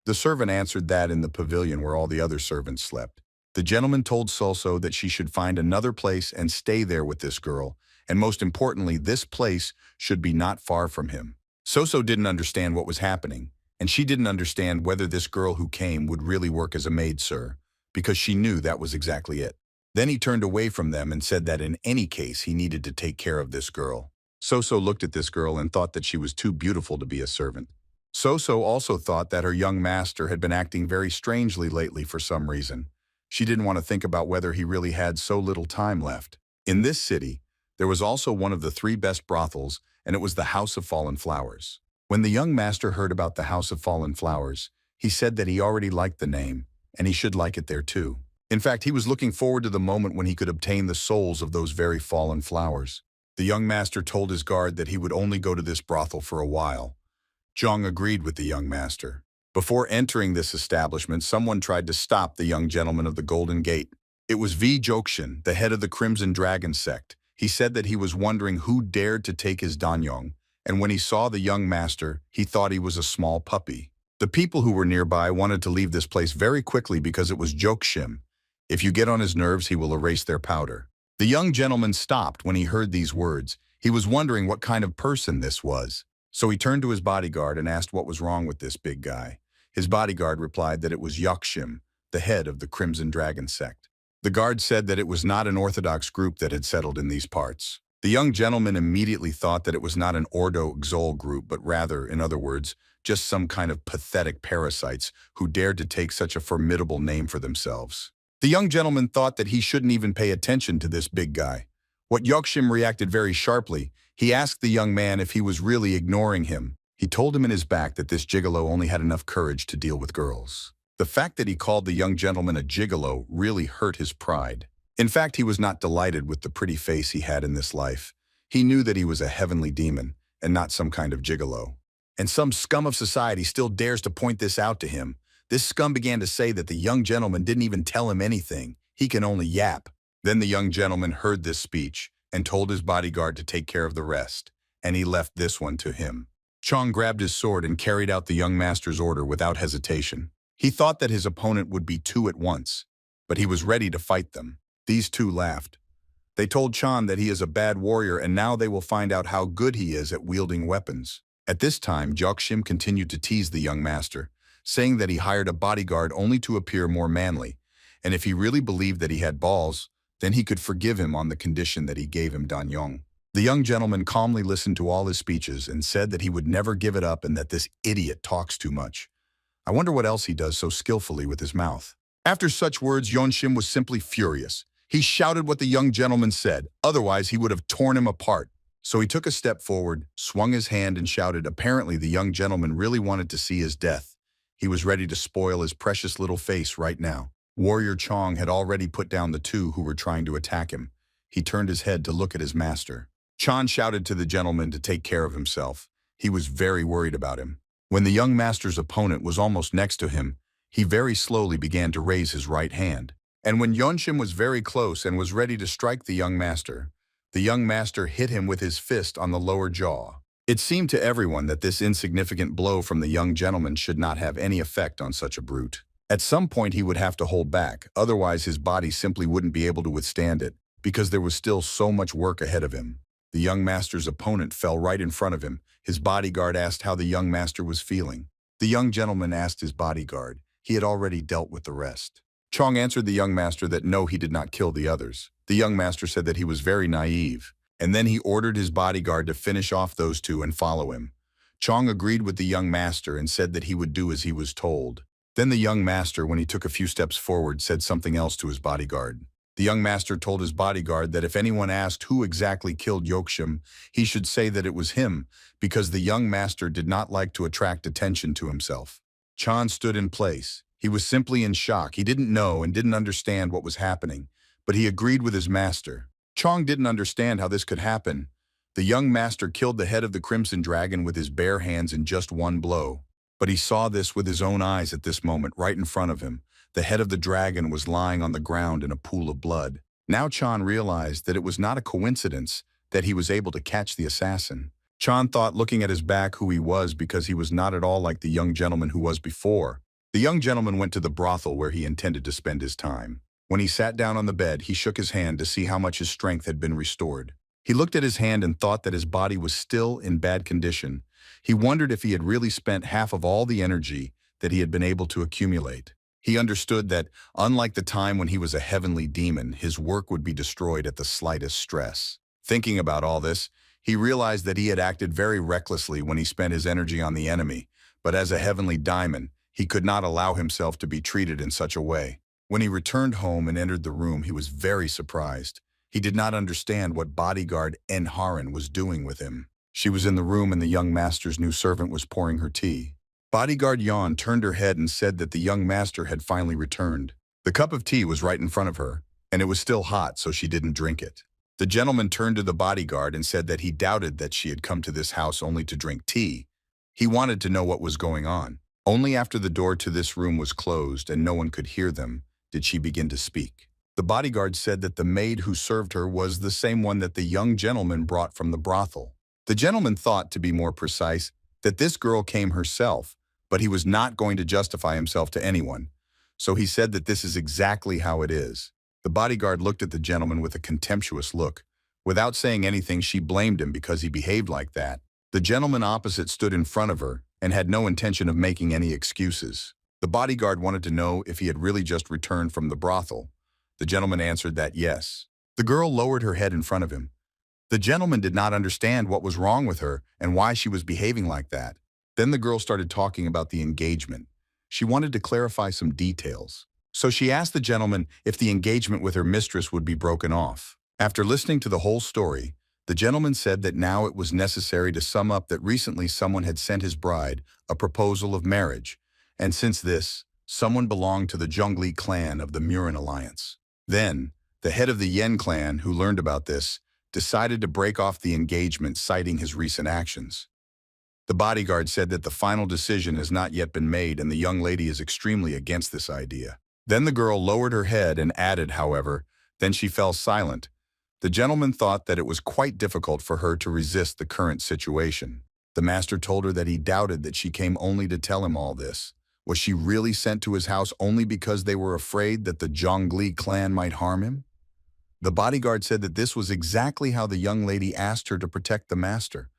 The servant answered that in the pavilion where all the other servants slept. The gentleman told Soso that she should find another place and stay there with this girl, and most importantly, this place should be not far from him. Soso didn't understand what was happening, and she didn't understand whether this girl who came would really work as a maid, sir, because she knew that was exactly it. Then he turned away from them and said that in any case he needed to take care of this girl. Soso looked at this girl and thought that she was too beautiful to be a servant. Soso also thought that her young master had been acting very strangely lately for some reason. She didn't want to think about whether he really had so little time left. In this city, there was also one of the 3 best brothels, and it was the House of Fallen Flowers. When the young master heard about the House of Fallen Flowers, he said that he already liked the name, and he should like it there too. In fact, he was looking forward to the moment when he could obtain the souls of those very fallen flowers. The young master told his guard that he would only go to this brothel for a while. Chong agreed with the young master. Before entering this establishment, someone tried to stop the young gentleman of the Golden Gate. It was V. Jokshin, the head of the Crimson Dragon sect. He said that he was wondering who dared to take his danyong, and when he saw the young master, he thought he was a small puppy. The people who were nearby wanted to leave this place very quickly because it was Jokshim. If you get on his nerves, he will erase their powder. The young gentleman stopped when he heard these words. He was wondering what kind of person this was. So he turned to his bodyguard and asked what was wrong with this big guy. His bodyguard replied that it was Yokshim, the head of the Crimson Dragon sect. The guard said that it was not an orthodox group that had settled in these parts. The young gentleman immediately thought that it was not an Ordo Xol group, but rather, in other words, just some kind of pathetic parasites who dared to take such a formidable name for themselves. The young gentleman thought that he shouldn't even pay attention to this big guy. What Yokshim reacted very sharply. He asked the young man if he was really ignoring him. He told him in his back that this gigolo only had enough courage to deal with girls. The fact that he called the young gentleman a gigolo really hurt his pride. In fact, he was not delighted with the pretty face he had in this life. He knew that he was a heavenly demon and not some kind of gigolo. And some scum of society still dares to point this out to him. This scum began to say that the young gentleman didn't even tell him anything. He can only yap. Then the young gentleman heard this speech and told his bodyguard to take care of the rest, and he left this one to him. Chong grabbed his sword and carried out the young master's order without hesitation. He thought that his opponent would be 2 at once, but he was ready to fight them. These 2 laughed. They told Chong that he is a bad warrior and now they will find out how good he is at wielding weapons. At this time, Jokshim continued to tease the young master, saying that he hired a bodyguard only to appear more manly, and if he really believed that he had balls, then he could forgive him on the condition that he gave him danyong. The young gentleman calmly listened to all his speeches and said that he would never give it up and that this idiot talks too much. I wonder what else he does so skillfully with his mouth. After such words, Yeonshim was simply furious. He shouted what the young gentleman said, otherwise he would have torn him apart. So he took a step forward, swung his hand and shouted. Apparently the young gentleman really wanted to see his death. He was ready to spoil his precious little face right now. Warrior Chong had already put down the two who were trying to attack him. He turned his head to look at his master. Chong shouted to the gentleman to take care of himself. He was very worried about him. When the young master's opponent was almost next to him, he very slowly began to raise his right hand. And when Yeonshim was very close and was ready to strike the young master hit him with his fist on the lower jaw. It seemed to everyone that this insignificant blow from the young gentleman should not have any effect on such a brute. At some point he would have to hold back, otherwise his body simply wouldn't be able to withstand it, because there was still so much work ahead of him. The young master's opponent fell right in front of him. His bodyguard asked how the young master was feeling. The young gentleman asked his bodyguard. He had already dealt with the rest. Chong answered the young master that no, he did not kill the others. The young master said that he was very naive, and then he ordered his bodyguard to finish off those two and follow him. Chong agreed with the young master and said that he would do as he was told. Then the young master, when he took a few steps forward, said something else to his bodyguard. The young master told his bodyguard that if anyone asked who exactly killed Yeonshim, he should say that it was him, because the young master did not like to attract attention to himself. Chong stood in place. He was simply in shock. He didn't know and didn't understand what was happening, but he agreed with his master. Chong didn't understand how this could happen. The young master killed the head of the Crimson Dragon with his bare hands in just one blow. But he saw this with his own eyes at this moment right in front of him. The head of the dragon was lying on the ground in a pool of blood. Now Chong realized that it was not a coincidence that he was able to catch the assassin. Chong thought, looking at his back, who he was, because he was not at all like the young gentleman who was before. The young gentleman went to the brothel where he intended to spend his time. When he sat down on the bed, he shook his hand to see how much his strength had been restored. He looked at his hand and thought that his body was still in bad condition. He wondered if he had really spent half of all the energy that he had been able to accumulate. He understood that, unlike the time when he was a heavenly demon, his work would be destroyed at the slightest stress. Thinking about all this, he realized that he had acted very recklessly when he spent his energy on the enemy, but as a heavenly demon, he could not allow himself to be treated in such a way. When he returned home and entered the room, he was very surprised. He did not understand what bodyguard Enharan was doing with him. She was in the room and the young master's new servant was pouring her tea. Bodyguard Yon turned her head and said that the young master had finally returned. The cup of tea was right in front of her, and it was still hot, so she didn't drink it. The gentleman turned to the bodyguard and said that he doubted that she had come to this house only to drink tea. He wanted to know what was going on. Only after the door to this room was closed and no one could hear them did she begin to speak. The bodyguard said that the maid who served her was the same one that the young gentleman brought from the brothel. The gentleman thought, to be more precise, that this girl came herself, but he was not going to justify himself to anyone. So he said that this is exactly how it is. The bodyguard looked at the gentleman with a contemptuous look. Without saying anything, she blamed him because he behaved like that. The gentleman opposite stood in front of her and had no intention of making any excuses. The bodyguard wanted to know if he had really just returned from the brothel. The gentleman answered that yes. The girl lowered her head in front of him. The gentleman did not understand what was wrong with her and why she was behaving like that. Then the girl started talking about the engagement. She wanted to clarify some details. So she asked the gentleman if the engagement with her mistress would be broken off. After listening to the whole story, the gentleman said that now it was necessary to sum up that recently someone had sent his bride a proposal of marriage, and since this, someone belonged to the Jungli Clan of the Murin Alliance. Then, the head of the Yen clan, who learned about this, decided to break off the engagement, citing his recent actions. The bodyguard said that the final decision has not yet been made and the young lady is extremely against this idea. Then the girl lowered her head and added, however, then she fell silent. The gentleman thought that it was quite difficult for her to resist the current situation. The master told her that he doubted that she came only to tell him all this. Was she really sent to his house only because they were afraid that the Jungli Clan might harm him? The bodyguard said that this was exactly how the young lady asked her to protect the master.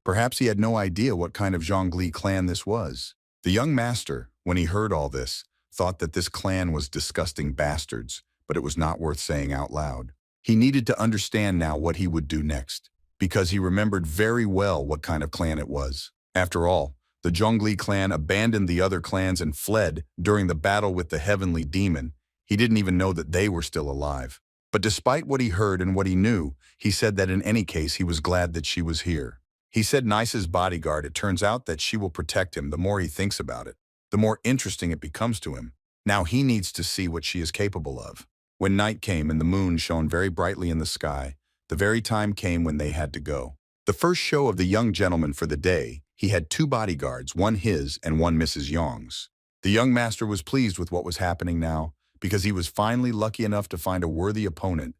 Perhaps he had no idea what kind of Jungli Clan this was. The young master, when he heard all this, thought that this clan was disgusting bastards, but it was not worth saying out loud. He needed to understand now what he would do next, because he remembered very well what kind of clan it was. After all, The Jungli Clan abandoned the other clans and fled during the battle with the heavenly demon. He didn't even know that they were still alive. But despite what he heard and what he knew, he said that in any case he was glad that she was here. He said Nice's bodyguard, it turns out that she will protect him. The more he thinks about it, the more interesting it becomes to him. Now he needs to see what she is capable of. When night came and the moon shone very brightly in the sky, the very time came when they had to go. The first show of the young gentleman for the day, he had two bodyguards, one his and one Mrs. Yong's. The young master was pleased with what was happening now, because he was finally lucky enough to find a worthy opponent,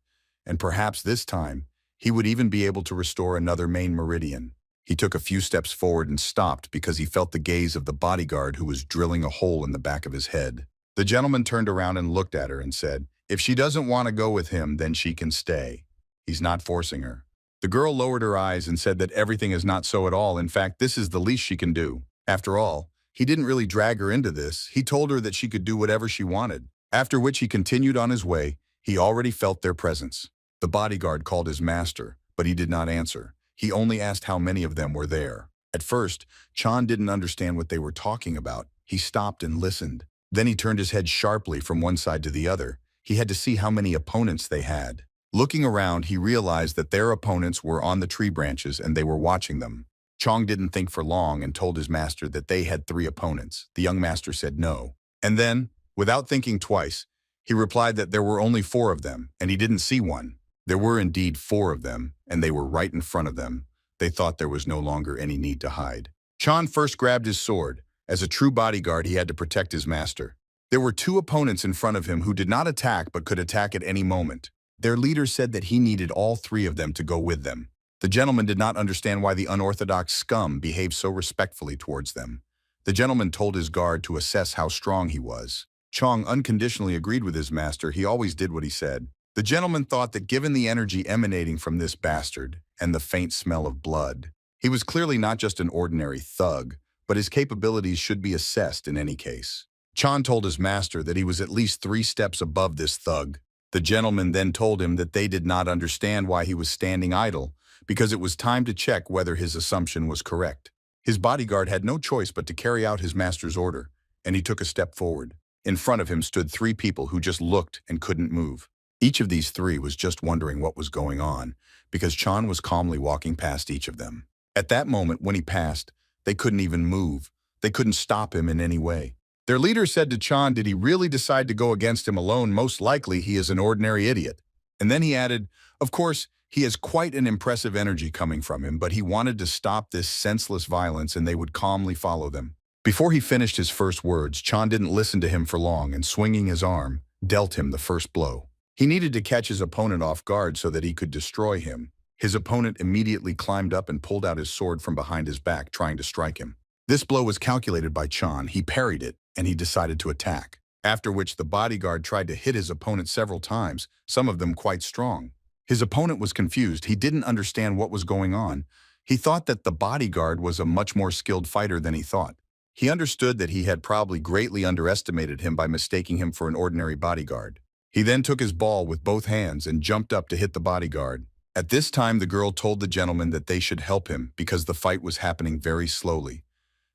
and perhaps this time, he would even be able to restore another main meridian. He took a few steps forward and stopped because he felt the gaze of the bodyguard who was drilling a hole in the back of his head. The gentleman turned around and looked at her and said, "If she doesn't want to go with him, then she can stay. He's not forcing her." The girl lowered her eyes and said that everything is not so at all. In fact, this is the least she can do. After all, he didn't really drag her into this. He told her that she could do whatever she wanted. After which he continued on his way. He already felt their presence. The bodyguard called his master, but he did not answer. He only asked how many of them were there. At first, Chong didn't understand what they were talking about. He stopped and listened. Then he turned his head sharply from one side to the other. He had to see how many opponents they had. Looking around, he realized that their opponents were on the tree branches and they were watching them. Chong didn't think for long and told his master that they had 3 opponents. The young master said no. And then, without thinking twice, he replied that there were only 4 of them, and he didn't see one. There were indeed 4 of them, and they were right in front of them. They thought there was no longer any need to hide. Chong first grabbed his sword. As a true bodyguard, he had to protect his master. There were 2 opponents in front of him who did not attack but could attack at any moment. Their leader said that he needed all 3 of them to go with them. The gentleman did not understand why the unorthodox scum behaved so respectfully towards them. The gentleman told his guard to assess how strong he was. Chong unconditionally agreed with his master. He always did what he said. The gentleman thought that given the energy emanating from this bastard and the faint smell of blood, he was clearly not just an ordinary thug, but his capabilities should be assessed in any case. Chong told his master that he was at least 3 steps above this thug. The gentleman then told him that they did not understand why he was standing idle, because it was time to check whether his assumption was correct. His bodyguard had no choice but to carry out his master's order, and he took a step forward. In front of him stood 3 people who just looked and couldn't move. Each of these 3 was just wondering what was going on, because Chong was calmly walking past each of them. At that moment, when he passed, they couldn't even move. They couldn't stop him in any way. Their leader said to Chong, did he really decide to go against him alone? Most likely he is an ordinary idiot. And then he added, of course, he has quite an impressive energy coming from him, but he wanted to stop this senseless violence and they would calmly follow them. Before he finished his first words, Chong didn't listen to him for long and, swinging his arm, dealt him the first blow. He needed to catch his opponent off guard so that he could destroy him. His opponent immediately climbed up and pulled out his sword from behind his back, trying to strike him. This blow was calculated by Chong. He parried it, and he decided to attack. After which the bodyguard tried to hit his opponent several times, some of them quite strong. His opponent was confused. He didn't understand what was going on. He thought that the bodyguard was a much more skilled fighter than he thought. He understood that he had probably greatly underestimated him by mistaking him for an ordinary bodyguard. He then took his ball with both hands and jumped up to hit the bodyguard. At this time, the girl told the gentleman that they should help him because the fight was happening very slowly.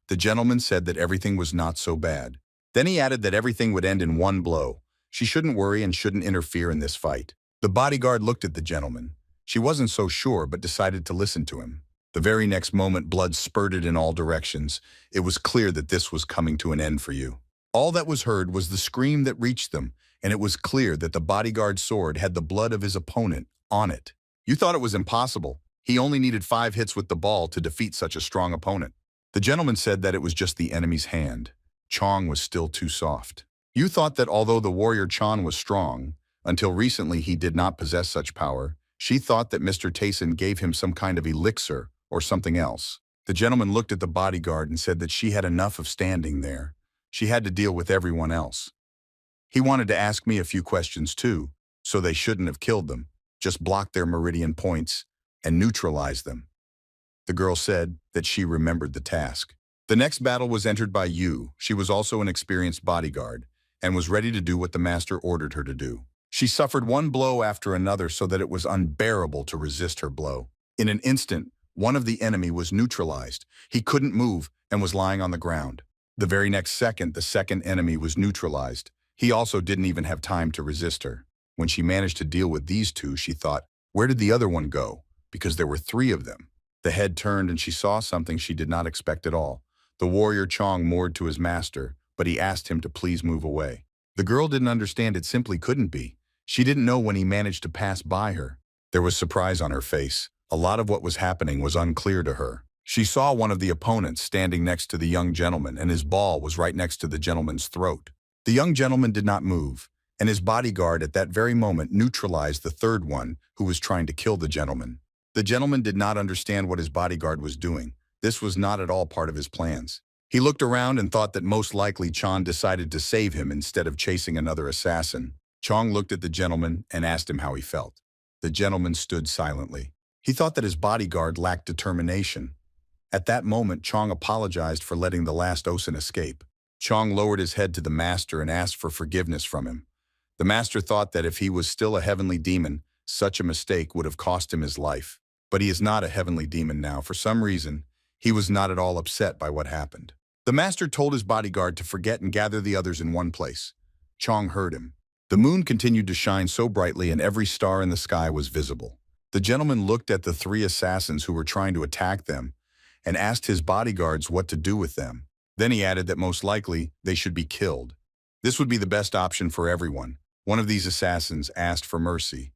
The gentleman said that everything was not so bad. Then he added that everything would end in one blow. She shouldn't worry and shouldn't interfere in this fight. The bodyguard looked at the gentleman. She wasn't so sure but decided to listen to him. The very next moment, blood spurted in all directions. It was clear that this was coming to an end for you. All that was heard was the scream that reached them, and it was clear that the bodyguard's sword had the blood of his opponent on it. You thought it was impossible. He only needed 5 hits with the ball to defeat such a strong opponent. The gentleman said that it was just the enemy's hand. Chong was still too soft. You thought that although the warrior Chong was strong, until recently he did not possess such power, she thought that Mr. Tayson gave him some kind of elixir or something else. The gentleman looked at the bodyguard and said that she had enough of standing there. She had to deal with everyone else. He wanted to ask me a few questions too, so they shouldn't have killed them, just blocked their meridian points and neutralized them. The girl said that she remembered the task. The next battle was entered by Yu. She was also an experienced bodyguard and was ready to do what the master ordered her to do. She suffered one blow after another so that it was unbearable to resist her blow. In an instant, one of the enemy was neutralized. He couldn't move, and was lying on the ground. The very next second, the second enemy was neutralized. He also didn't even have time to resist her. When she managed to deal with these two, she thought, where did the other one go? Because there were three of them. The head turned and she saw something she did not expect at all. The warrior Chong moored to his master, but he asked him to please move away. The girl didn't understand, it simply couldn't be. She didn't know when he managed to pass by her. There was surprise on her face. A lot of what was happening was unclear to her. She saw one of the opponents standing next to the young gentleman, and his ball was right next to the gentleman's throat. The young gentleman did not move, and his bodyguard at that very moment neutralized the third one who was trying to kill the gentleman. The gentleman did not understand what his bodyguard was doing. This was not at all part of his plans. He looked around and thought that most likely Chong decided to save him instead of chasing another assassin. Chong looked at the gentleman and asked him how he felt. The gentleman stood silently. He thought that his bodyguard lacked determination. At that moment, Chong apologized for letting the last Osin escape. Chong lowered his head to the master and asked for forgiveness from him. The master thought that if he was still a heavenly demon, such a mistake would have cost him his life. But he is not a heavenly demon now. For some reason, he was not at all upset by what happened. The master told his bodyguard to forget and gather the others in one place. Chong heard him. The moon continued to shine so brightly and every star in the sky was visible. The gentleman looked at the three assassins who were trying to attack them and asked his bodyguards what to do with them. Then he added that most likely they should be killed. This would be the best option for everyone. One of these assassins asked for mercy.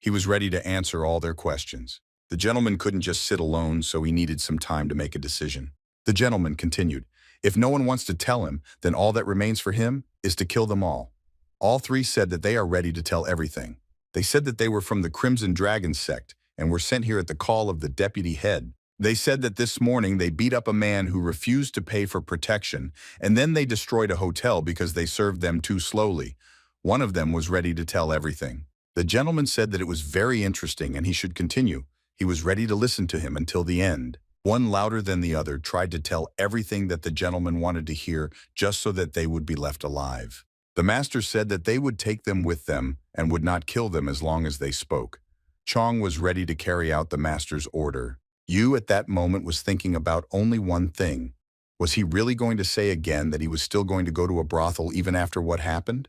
He was ready to answer all their questions. The gentleman couldn't just sit alone, so he needed some time to make a decision. The gentleman continued, if no one wants to tell him, then all that remains for him is to kill them all. All three said that they are ready to tell everything. They said that they were from the Crimson Dragon sect and were sent here at the call of the deputy head. They said that this morning they beat up a man who refused to pay for protection, and then they destroyed a hotel because they served them too slowly. One of them was ready to tell everything. The gentleman said that it was very interesting and he should continue. He was ready to listen to him until the end. One louder than the other tried to tell everything that the gentleman wanted to hear just so that they would be left alive. The master said that they would take them with them and would not kill them as long as they spoke. Chong was ready to carry out the master's order. Yu at that moment was thinking about only one thing. Was he really going to say again that he was still going to go to a brothel even after what happened?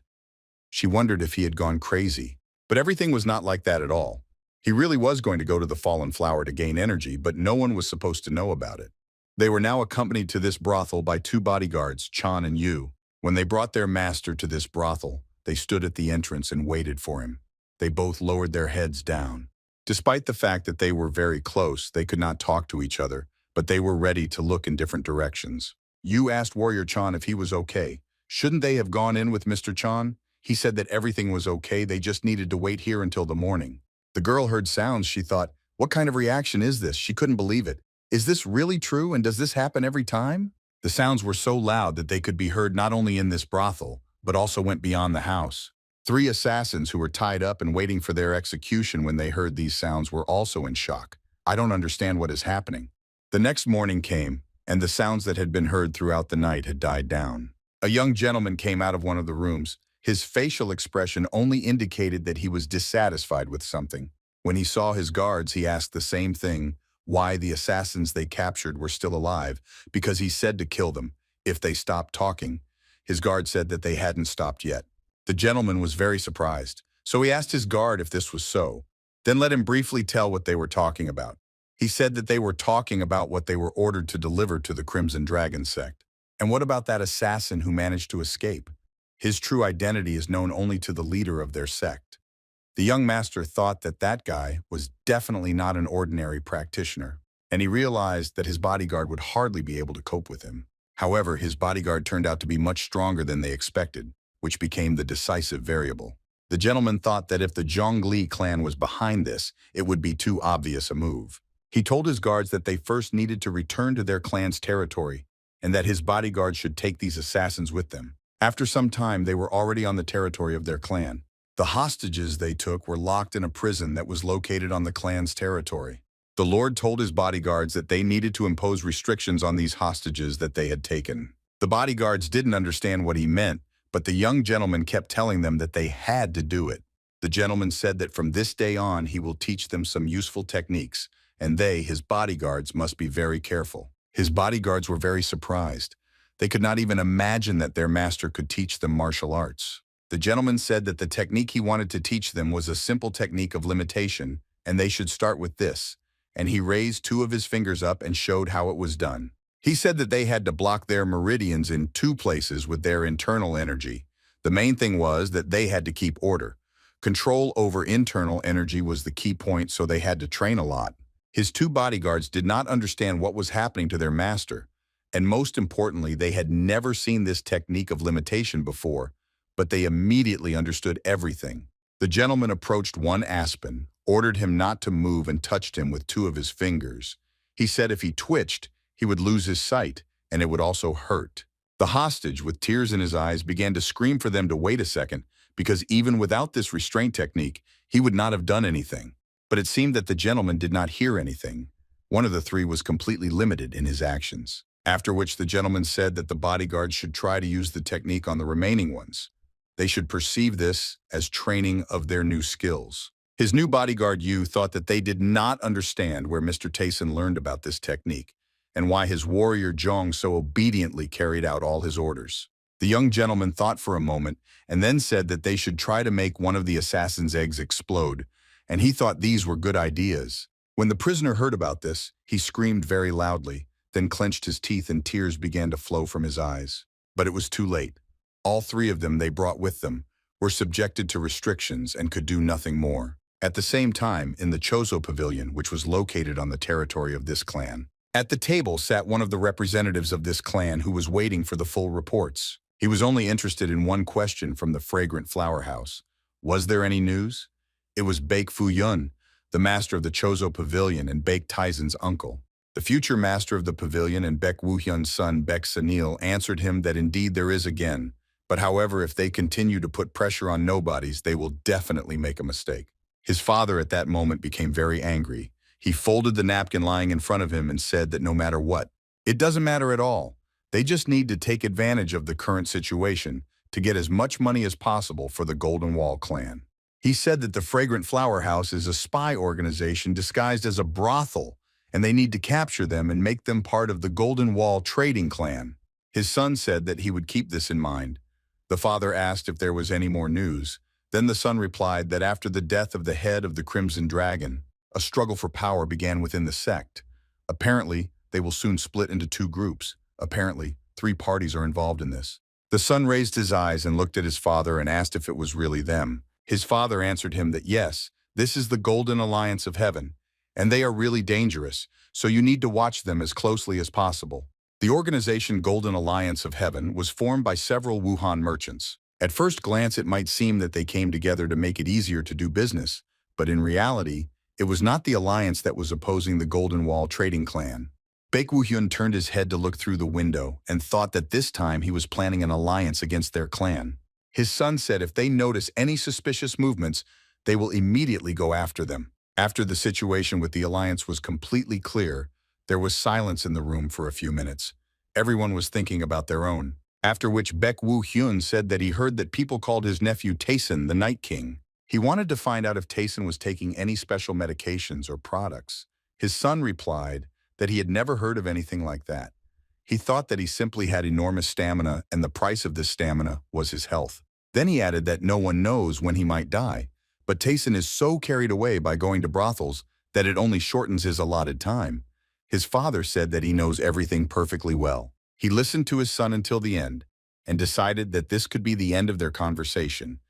She wondered if he had gone crazy. But everything was not like that at all. He really was going to go to the Fallen Flower to gain energy, but no one was supposed to know about it. They were now accompanied to this brothel by two bodyguards, Chan and Yu. When they brought their master to this brothel, they stood at the entrance and waited for him. They both lowered their heads down. Despite the fact that they were very close, they could not talk to each other, but they were ready to look in different directions. Yu asked Warrior Chan if he was okay. Shouldn't they have gone in with Mr. Chan? He said that everything was okay, they just needed to wait here until the morning. The girl heard sounds. She thought, what kind of reaction is this? She couldn't believe it. Is this really true, and does this happen every time? The sounds were so loud that they could be heard not only in this brothel, but also went beyond the house. Three assassins who were tied up and waiting for their execution when they heard these sounds were also in shock. I don't understand what is happening. The next morning came, and the sounds that had been heard throughout the night had died down. A young gentleman came out of one of the rooms. His facial expression only indicated that he was dissatisfied with something. When he saw his guards, he asked the same thing, why the assassins they captured were still alive, because he said to kill them if they stopped talking. His guard said that they hadn't stopped yet. The gentleman was very surprised, so he asked his guard if this was so, then let him briefly tell what they were talking about. He said that they were talking about what they were ordered to deliver to the Crimson Dragon sect. And what about that assassin who managed to escape? His true identity is known only to the leader of their sect. The young master thought that that guy was definitely not an ordinary practitioner, and he realized that his bodyguard would hardly be able to cope with him. However, his bodyguard turned out to be much stronger than they expected, which became the decisive variable. The gentleman thought that if the Jungli Clan was behind this, it would be too obvious a move. He told his guards that they first needed to return to their clan's territory, and that his bodyguard should take these assassins with them. After some time, they were already on the territory of their clan. The hostages they took were locked in a prison that was located on the clan's territory. The Lord told his bodyguards that they needed to impose restrictions on these hostages that they had taken. The bodyguards didn't understand what he meant, but the young gentleman kept telling them that they had to do it. The gentleman said that from this day on he will teach them some useful techniques, and they, his bodyguards, must be very careful. His bodyguards were very surprised. They could not even imagine that their master could teach them martial arts. The gentleman said that the technique he wanted to teach them was a simple technique of limitation, and they should start with this. And he raised two of his fingers up and showed how it was done. He said that they had to block their meridians in two places with their internal energy. The main thing was that they had to keep order. Control over internal energy was the key point, so they had to train a lot. His two bodyguards did not understand what was happening to their master, and most importantly, they had never seen this technique of limitation before, but they immediately understood everything. The gentleman approached one aspen, ordered him not to move, and touched him with two of his fingers. He said if he twitched, he would lose his sight, and it would also hurt. The hostage, with tears in his eyes, began to scream for them to wait a second, because even without this restraint technique, he would not have done anything. But it seemed that the gentleman did not hear anything. One of the three was completely limited in his actions. After which the gentleman said that the bodyguards should try to use the technique on the remaining ones. They should perceive this as training of their new skills. His new bodyguard Yu thought that they did not understand where Mr. Tayson learned about this technique, and why his warrior Chong so obediently carried out all his orders. The young gentleman thought for a moment and then said that they should try to make one of the assassin's eggs explode, and he thought these were good ideas. When the prisoner heard about this, he screamed very loudly, then clenched his teeth and tears began to flow from his eyes. But it was too late. All three of them they brought with them were subjected to restrictions and could do nothing more. At the same time, in the Chozo Pavilion, which was located on the territory of this clan, at the table sat one of the representatives of this clan who was waiting for the full reports. He was only interested in one question from the fragrant flower house. Was there any news? It was Baek Fu-yun, the master of the Chozo Pavilion and Baek Taizan's uncle. The future master of the pavilion and Baek Woo-hyun's son Baek Sanil answered him that indeed there is again, but however if they continue to put pressure on nobodies, they will definitely make a mistake. His father at that moment became very angry. He folded the napkin lying in front of him and said that no matter what, it doesn't matter at all. They just need to take advantage of the current situation to get as much money as possible for the Golden Wall clan. He said that the Fragrant Flower House is a spy organization disguised as a brothel, and they need to capture them and make them part of the Golden Wall trading clan. His son said that he would keep this in mind. The father asked if there was any more news. Then the son replied that after the death of the head of the Crimson Dragon, a struggle for power began within the sect. Apparently, they will soon split into two groups. Apparently, 3 parties are involved in this. The son raised his eyes and looked at his father and asked if it was really them. His father answered him that yes, this is the Golden Alliance of Heaven, and they are really dangerous, so you need to watch them as closely as possible. The organization Golden Alliance of Heaven was formed by several Wuhan merchants. At first glance, it might seem that they came together to make it easier to do business, but in reality, it was not the alliance that was opposing the Golden Wall trading clan. Baek Woo-hyun turned his head to look through the window and thought that this time he was planning an alliance against their clan. His son said if they notice any suspicious movements, they will immediately go after them. After the situation with the alliance was completely clear, there was silence in the room for a few minutes. Everyone was thinking about their own. After which Baek Woo-hyun said that he heard that people called his nephew Tayson the Night King. He wanted to find out if Tayson was taking any special medications or products. His son replied that he had never heard of anything like that. He thought that he simply had enormous stamina and the price of this stamina was his health. Then he added that no one knows when he might die, but Tayson is so carried away by going to brothels that it only shortens his allotted time. His father said that he knows everything perfectly well. He listened to his son until the end and decided that this could be the end of their conversation.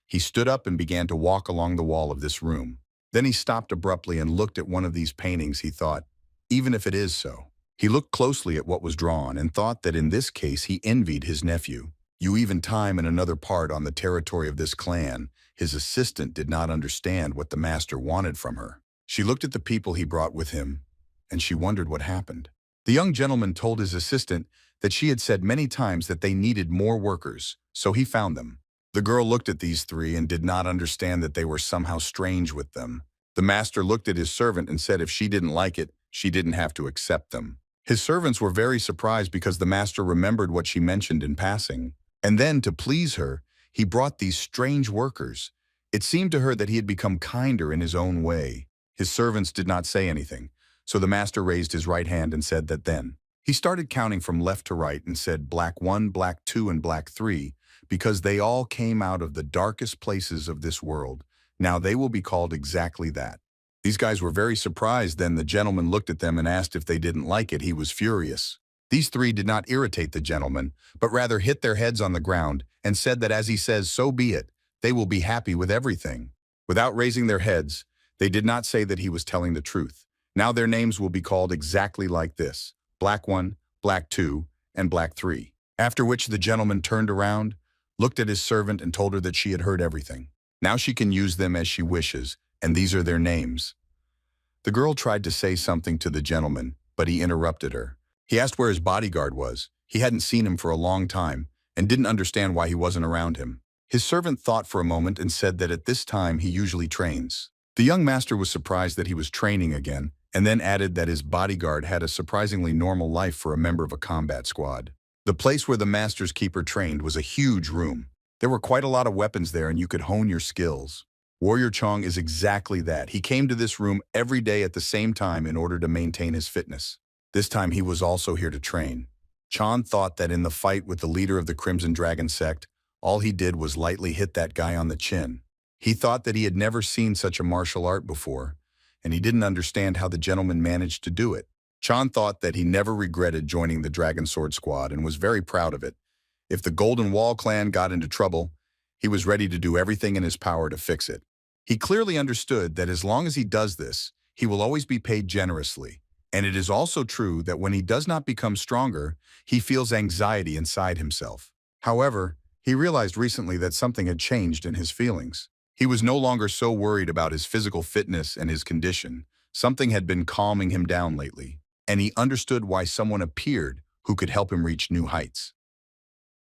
He stood up and began to walk along the wall of this room. Then he stopped abruptly and looked at one of these paintings. He thought, even if it is so. He looked closely at what was drawn and thought that in this case he envied his nephew. You even time in another part on the territory of this clan, his assistant did not understand what the master wanted from her. She looked at the people he brought with him, and she wondered what happened. The young gentleman told his assistant that she had said many times that they needed more workers, so he found them. The girl looked at these 3 and did not understand that they were somehow strange with them. The master looked at his servant and said if she didn't like it, she didn't have to accept them. His servants were very surprised because the master remembered what she mentioned in passing. And then, to please her, he brought these strange workers. It seemed to her that he had become kinder in his own way. His servants did not say anything, so the master raised his right hand and said that then, He started counting from left to right and said black 1, black 2, and black 3, because they all came out of the darkest places of this world. Now they will be called exactly that. These guys were very surprised. Then the gentleman looked at them and asked if they didn't like it. He was furious. These three did not irritate the gentleman, but rather hit their heads on the ground and said that as he says, so be it, they will be happy with everything. Without raising their heads, they did not say that he was telling the truth. Now their names will be called exactly like this: black 1, black 2, and black 3. After which the gentleman turned around, looked at his servant and told her that she had heard everything. Now she can use them as she wishes, and these are their names. The girl tried to say something to the gentleman, but he interrupted her. He asked where his bodyguard was. He hadn't seen him for a long time and didn't understand why he wasn't around him. His servant thought for a moment and said that at this time he usually trains. The young master was surprised that he was training again, and then added that his bodyguard had a surprisingly normal life for a member of a combat squad. The place where the master's keeper trained was a huge room. There were quite a lot of weapons there and you could hone your skills. Warrior Chong is exactly that. He came to this room every day at the same time in order to maintain his fitness. This time he was also here to train. Chong thought that in the fight with the leader of the Crimson Dragon sect, all he did was lightly hit that guy on the chin. He thought that he had never seen such a martial art before, and he didn't understand how the gentleman managed to do it. Chong thought that he never regretted joining the Dragon Sword Squad and was very proud of it. If the Golden Wall clan got into trouble, he was ready to do everything in his power to fix it. He clearly understood that as long as he does this, he will always be paid generously. And it is also true that when he does not become stronger, he feels anxiety inside himself. However, he realized recently that something had changed in his feelings. He was no longer so worried about his physical fitness and his condition. Something had been calming him down lately, and he understood why someone appeared who could help him reach new heights.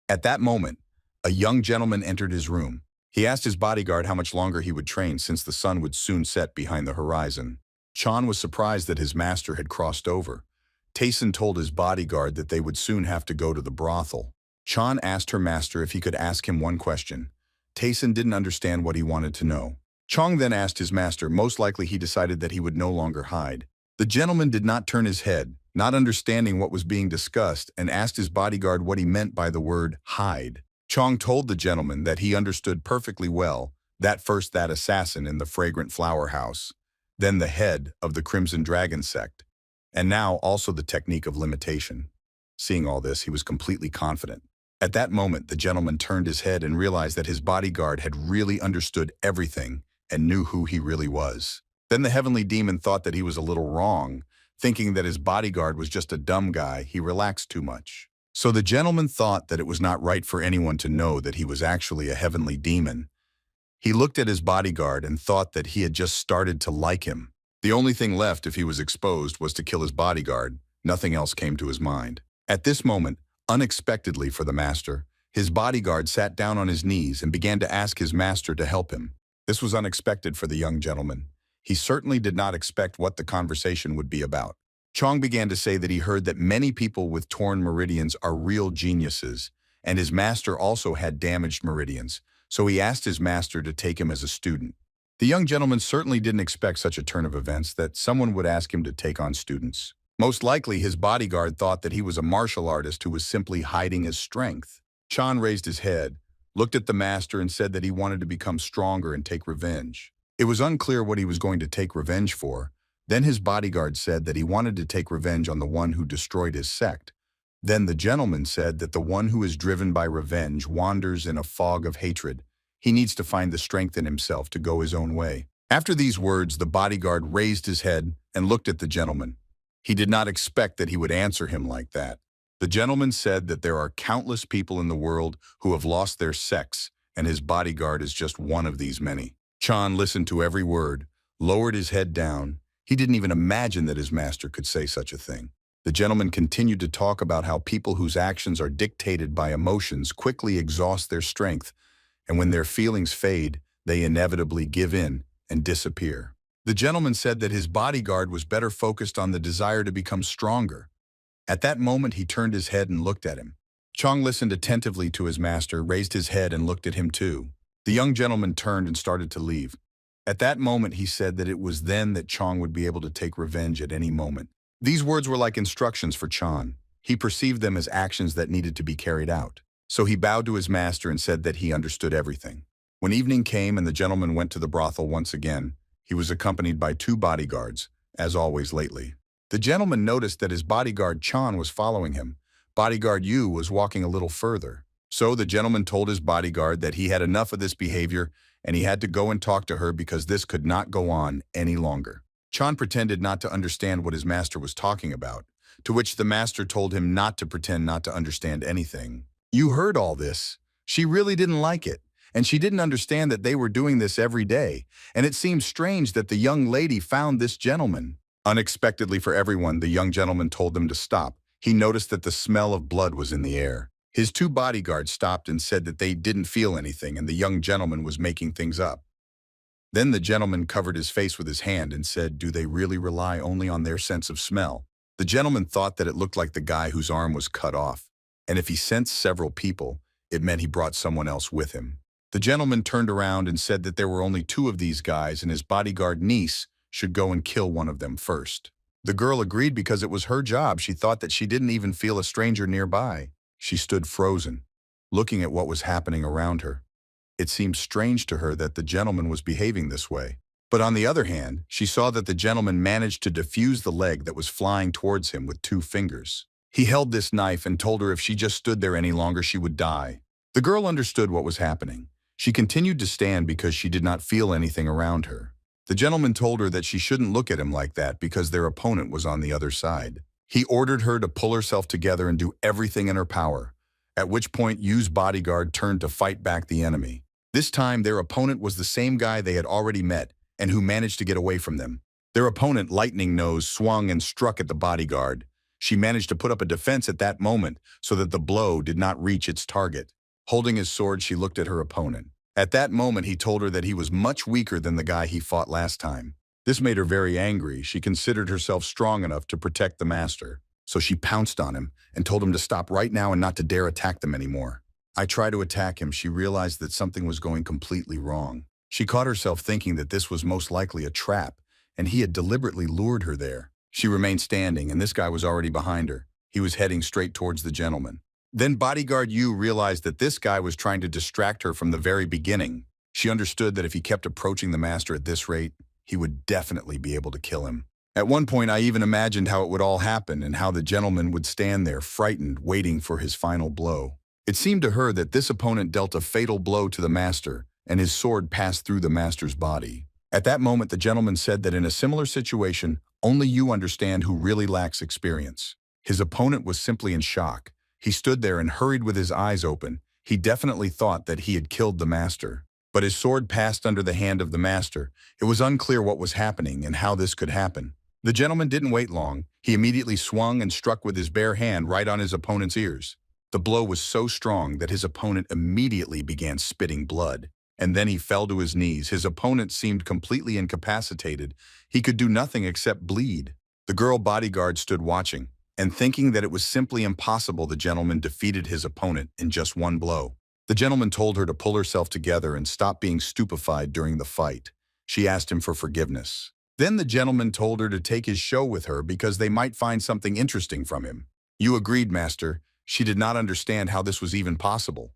At that moment, a young gentleman entered his room. He asked his bodyguard how much longer he would train since the sun would soon set behind the horizon. Chong was surprised that his master had crossed over. Tayson told his bodyguard that they would soon have to go to the brothel. Chong asked her master if he could ask him one question. Tayson didn't understand what he wanted to know. Chong then asked his master. Most likely he decided that he would no longer hide. The gentleman did not turn his head, not understanding what was being discussed, and asked his bodyguard what he meant by the word hide. Chong told the gentleman that he understood perfectly well that first that assassin in the fragrant flower house, then the head of the Crimson Dragon sect, and now also the technique of limitation. Seeing all this, he was completely confident. At that moment, the gentleman turned his head and realized that his bodyguard had really understood everything and knew who he really was. Then the heavenly demon thought that he was a little wrong, thinking that his bodyguard was just a dumb guy. He relaxed too much. So the gentleman thought that it was not right for anyone to know that he was actually a heavenly demon. He looked at his bodyguard and thought that he had just started to like him. The only thing left if he was exposed was to kill his bodyguard. Nothing else came to his mind. At this moment, unexpectedly for the master, his bodyguard sat down on his knees and began to ask his master to help him. This was unexpected for the young gentleman. He certainly did not expect what the conversation would be about. Chong began to say that he heard that many people with torn meridians are real geniuses, and his master also had damaged meridians, so he asked his master to take him as a student. The young gentleman certainly didn't expect such a turn of events, that someone would ask him to take on students. Most likely, his bodyguard thought that he was a martial artist who was simply hiding his strength. Chong raised his head, looked at the master, and said that he wanted to become stronger and take revenge. It was unclear what he was going to take revenge for. Then his bodyguard said that he wanted to take revenge on the one who destroyed his sect. Then the gentleman said that the one who is driven by revenge wanders in a fog of hatred. He needs to find the strength in himself to go his own way. After these words, the bodyguard raised his head and looked at the gentleman. He did not expect that he would answer him like that. The gentleman said that there are countless people in the world who have lost their sects, and his bodyguard is just one of these many. Chong listened to every word, lowered his head down. He didn't even imagine that his master could say such a thing. The gentleman continued to talk about how people whose actions are dictated by emotions quickly exhaust their strength, and when their feelings fade, they inevitably give in and disappear. The gentleman said that his bodyguard was better focused on the desire to become stronger. At that moment, he turned his head and looked at him. Chong listened attentively to his master, raised his head and looked at him too. The young gentleman turned and started to leave. At that moment, he said that it was then that Chong would be able to take revenge at any moment. These words were like instructions for Chong. He perceived them as actions that needed to be carried out. So he bowed to his master and said that he understood everything. When evening came and the gentleman went to the brothel once again, he was accompanied by 2 bodyguards, as always lately. The gentleman noticed that his bodyguard Chong was following him. Bodyguard Yu was walking a little further. So the gentleman told his bodyguard that he had enough of this behavior and he had to go and talk to her because this could not go on any longer. Chong pretended not to understand what his master was talking about, to which the master told him not to pretend not to understand anything. You heard all this. She really didn't like it, and she didn't understand that they were doing this every day, and it seemed strange that the young lady found this gentleman. Unexpectedly for everyone, the young gentleman told them to stop. He noticed that the smell of blood was in the air. His 2 bodyguards stopped and said that they didn't feel anything and the young gentleman was making things up. Then the gentleman covered his face with his hand and said, do they really rely only on their sense of smell? The gentleman thought that it looked like the guy whose arm was cut off, and if he sensed several people, it meant he brought someone else with him. The gentleman turned around and said that there were only 2 of these guys and his bodyguard niece should go and kill one of them first. The girl agreed because it was her job. She thought that she didn't even feel a stranger nearby. She stood frozen, looking at what was happening around her. It seemed strange to her that the gentleman was behaving this way. But on the other hand, she saw that the gentleman managed to defuse the leg that was flying towards him with 2 fingers. He held this knife and told her if she just stood there any longer, she would die. The girl understood what was happening. She continued to stand because she did not feel anything around her. The gentleman told her that she shouldn't look at him like that because their opponent was on the other side. He ordered her to pull herself together and do everything in her power, at which point Yu's bodyguard turned to fight back the enemy. This time, their opponent was the same guy they had already met and who managed to get away from them. Their opponent, Lightning Nose, swung and struck at the bodyguard. She managed to put up a defense at that moment so that the blow did not reach its target. Holding his sword, she looked at her opponent. At that moment, he told her that he was much weaker than the guy he fought last time. This made her very angry. She considered herself strong enough to protect the master. So she pounced on him and told him to stop right now and not to dare attack them anymore. I tried to attack him. She realized that something was going completely wrong. She caught herself thinking that this was most likely a trap, and he had deliberately lured her there. She remained standing, and this guy was already behind her. He was heading straight towards the gentleman. Then Bodyguard Yu realized that this guy was trying to distract her from the very beginning. She understood that if he kept approaching the master at this rate, he would definitely be able to kill him. At one point, I even imagined how it would all happen and how the gentleman would stand there, frightened, waiting for his final blow. It seemed to her that this opponent dealt a fatal blow to the master, and his sword passed through the master's body. At that moment, the gentleman said that in a similar situation, only you understand who really lacks experience. His opponent was simply in shock. He stood there and hurried with his eyes open. He definitely thought that he had killed the master. But his sword passed under the hand of the master. It was unclear what was happening and how this could happen. The gentleman didn't wait long. He immediately swung and struck with his bare hand right on his opponent's ears. The blow was so strong that his opponent immediately began spitting blood. And then he fell to his knees. His opponent seemed completely incapacitated. He could do nothing except bleed. The girl bodyguard stood watching, and thinking that it was simply impossible, the gentleman defeated his opponent in just one blow. The gentleman told her to pull herself together and stop being stupefied during the fight. She asked him for forgiveness. Then the gentleman told her to take his show with her because they might find something interesting from him. You agreed, master. She did not understand how this was even possible.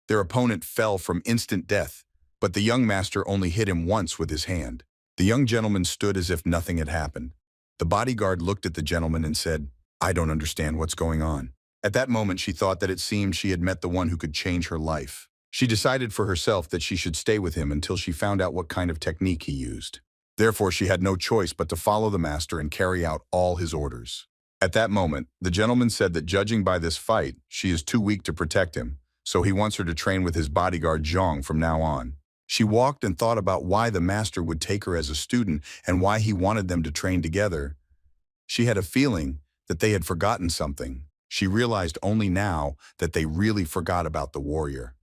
Their opponent fell from instant death, but the young master only hit him once with his hand. The young gentleman stood as if nothing had happened. The bodyguard looked at the gentleman and said, I don't understand what's going on. At that moment, she thought that it seemed she had met the one who could change her life. She decided for herself that she should stay with him until she found out what kind of technique he used. Therefore, she had no choice but to follow the master and carry out all his orders. At that moment, the gentleman said that judging by this fight, she is too weak to protect him, so he wants her to train with his bodyguard Chong from now on. She walked and thought about why the master would take her as a student and why he wanted them to train together. She had a feeling that they had forgotten something. She realized only now that they really forgot about the warrior.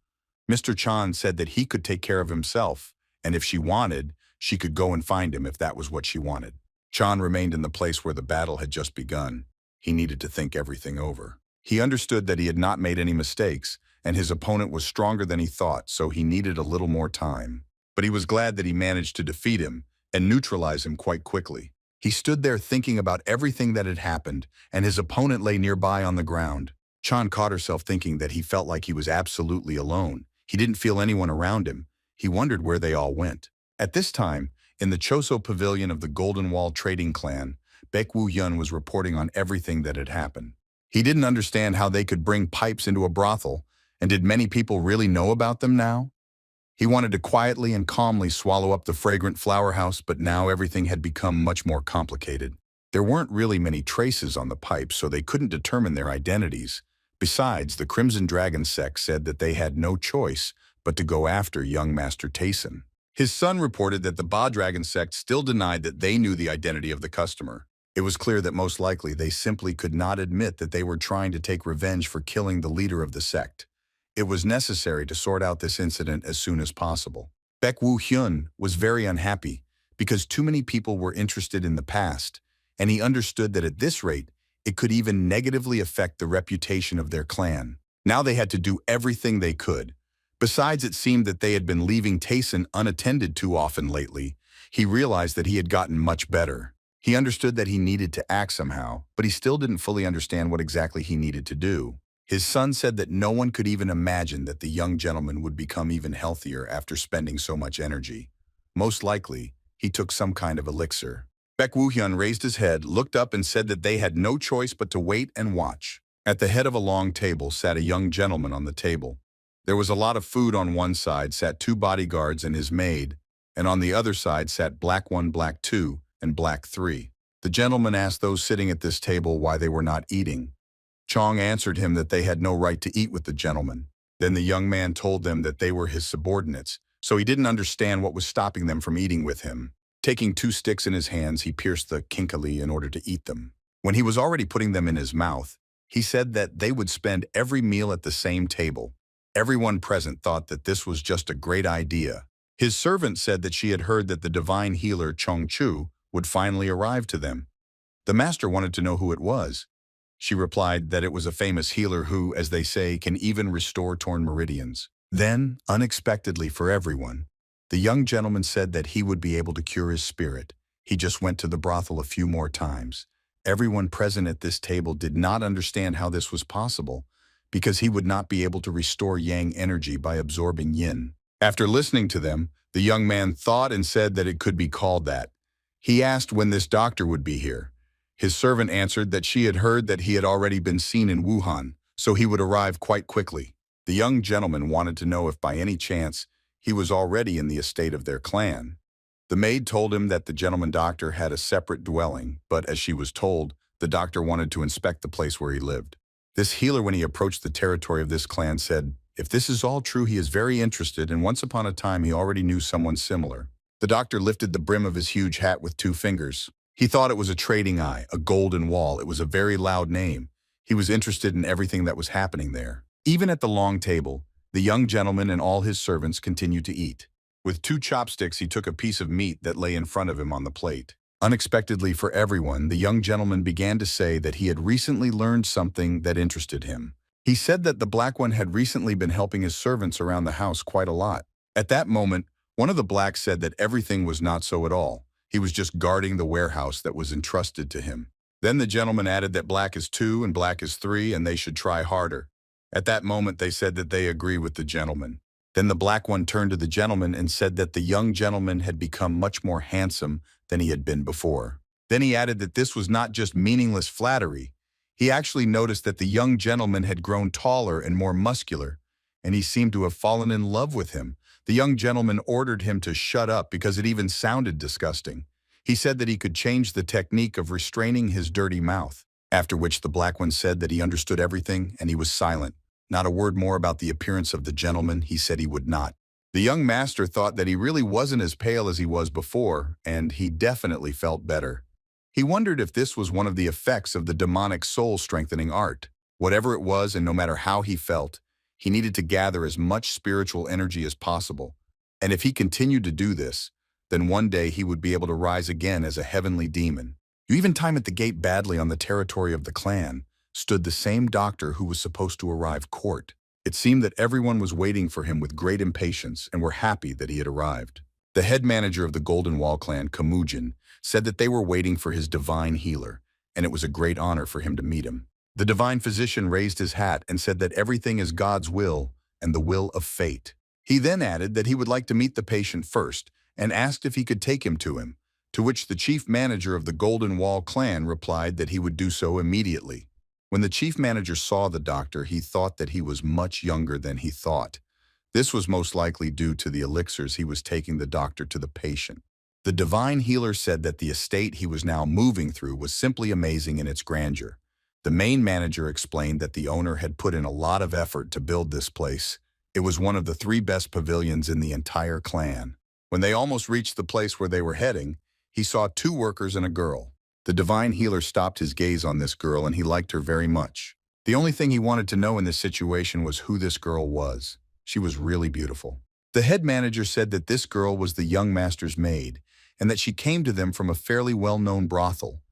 Mr. Chong said that he could take care of himself, and if she wanted, she could go and find him if that was what she wanted. Chong remained in the place where the battle had just begun. He needed to think everything over. He understood that he had not made any mistakes, and his opponent was stronger than he thought, so he needed a little more time. But he was glad that he managed to defeat him and neutralize him quite quickly. He stood there thinking about everything that had happened, and his opponent lay nearby on the ground. Chong caught herself thinking that he felt like he was absolutely alone. He didn't feel anyone around him. He wondered where they all went. At this time, in the Choso pavilion of the Golden Wall trading clan, Baek Woo-hyun was reporting on everything that had happened. He didn't understand how they could bring pipes into a brothel, and did many people really know about them now? He wanted to quietly and calmly swallow up the fragrant flower house, but now everything had become much more complicated. There weren't really many traces on the pipes, so they couldn't determine their identities. Besides, the Crimson Dragon sect said that they had no choice but to go after young Master Tayson. His son reported that the Ba Dragon sect still denied that they knew the identity of the customer. It was clear that most likely they simply could not admit that they were trying to take revenge for killing the leader of the sect. It was necessary to sort out this incident as soon as possible. Baek Woo-hyun was very unhappy because too many people were interested in the past, and he understood that at this rate, it could even negatively affect the reputation of their clan. Now they had to do everything they could. Besides, it seemed that they had been leaving Tayson unattended too often lately. He realized that he had gotten much better. He understood that he needed to act somehow, but he still didn't fully understand what exactly he needed to do. His son said that no one could even imagine that the young gentleman would become even healthier after spending so much energy. Most likely, he took some kind of elixir. Baek Woo-hyun raised his head, looked up, and said that they had no choice but to wait and watch. At the head of a long table sat a young gentleman on the table. There was a lot of food. On one side sat two bodyguards and his maid, and on the other side sat Black 1, Black 2, and Black 3. The gentleman asked those sitting at this table why they were not eating. Chong answered him that they had no right to eat with the gentleman. Then the young man told them that they were his subordinates, so he didn't understand what was stopping them from eating with him. Taking two sticks in his hands, he pierced the kinkali in order to eat them. When he was already putting them in his mouth, he said that they would spend every meal at the same table. Everyone present thought that this was just a great idea. His servant said that she had heard that the divine healer Chong Chu would finally arrive to them. The master wanted to know who it was. She replied that it was a famous healer who, as they say, can even restore torn meridians. Then, unexpectedly for everyone, the young gentleman said that he would be able to cure his spirit. He just went to the brothel a few more times. Everyone present at this table did not understand how this was possible, because he would not be able to restore yang energy by absorbing yin. After listening to them, the young man thought and said that it could be called that. He asked when this doctor would be here. His servant answered that she had heard that he had already been seen in Wuhan, so he would arrive quite quickly. The young gentleman wanted to know if by any chance he was already in the estate of their clan. The maid told him that the gentleman doctor had a separate dwelling, but as she was told, the doctor wanted to inspect the place where he lived. This healer, when he approached the territory of this clan, said, if this is all true, he is very interested, and once upon a time he already knew someone similar. The doctor lifted the brim of his huge hat with 2 fingers. He thought it was a trading eye, a golden wall. It was a very loud name. He was interested in everything that was happening there. Even at the long table, the young gentleman and all his servants continued to eat. With 2 chopsticks, he took a piece of meat that lay in front of him on the plate. Unexpectedly for everyone, the young gentleman began to say that he had recently learned something that interested him. He said that the Black One had recently been helping his servants around the house quite a lot. At that moment, one of the blacks said that everything was not so at all. He was just guarding the warehouse that was entrusted to him. Then the gentleman added that Black is 2 and Black is 3 and they should try harder. At that moment, they said that they agree with the gentleman. Then the Black One turned to the gentleman and said that the young gentleman had become much more handsome than he had been before. Then he added that this was not just meaningless flattery. He actually noticed that the young gentleman had grown taller and more muscular, and he seemed to have fallen in love with him. The young gentleman ordered him to shut up because it even sounded disgusting. He said that he could change the technique of restraining his dirty mouth, after which the Black One said that he understood everything and he was silent. Not a word more about the appearance of the gentleman. He said he would not. The young master thought that he really wasn't as pale as he was before, and he definitely felt better. He wondered if this was one of the effects of the demonic soul-strengthening art. Whatever it was, and no matter how he felt, he needed to gather as much spiritual energy as possible. And if he continued to do this, then one day he would be able to rise again as a heavenly demon. Even time at the gate badly on the territory of the clan stood the same doctor who was supposed to arrive court. It seemed that everyone was waiting for him with great impatience and were happy that he had arrived. The head manager of the Golden Wall clan, Kamujin, said that they were waiting for his divine healer, and it was a great honor for him to meet him. The divine physician raised his hat and said that everything is God's will and the will of fate. He then added that he would like to meet the patient first and asked if he could take him to him, to which the chief manager of the Golden Wall clan replied that he would do so immediately. When the chief manager saw the doctor, he thought that he was much younger than he thought. This was most likely due to the elixirs he was taking the doctor to the patient. The divine healer said that the estate he was now moving through was simply amazing in its grandeur. The main manager explained that the owner had put in a lot of effort to build this place. It was one of the 3 best pavilions in the entire clan. When they almost reached the place where they were heading, he saw 2 workers and a girl. The divine healer stopped his gaze on this girl and he liked her very much. The only thing he wanted to know in this situation was who this girl was. She was really beautiful. The head manager said that this girl was the young master's maid and that she came to them from a fairly well-known brothel.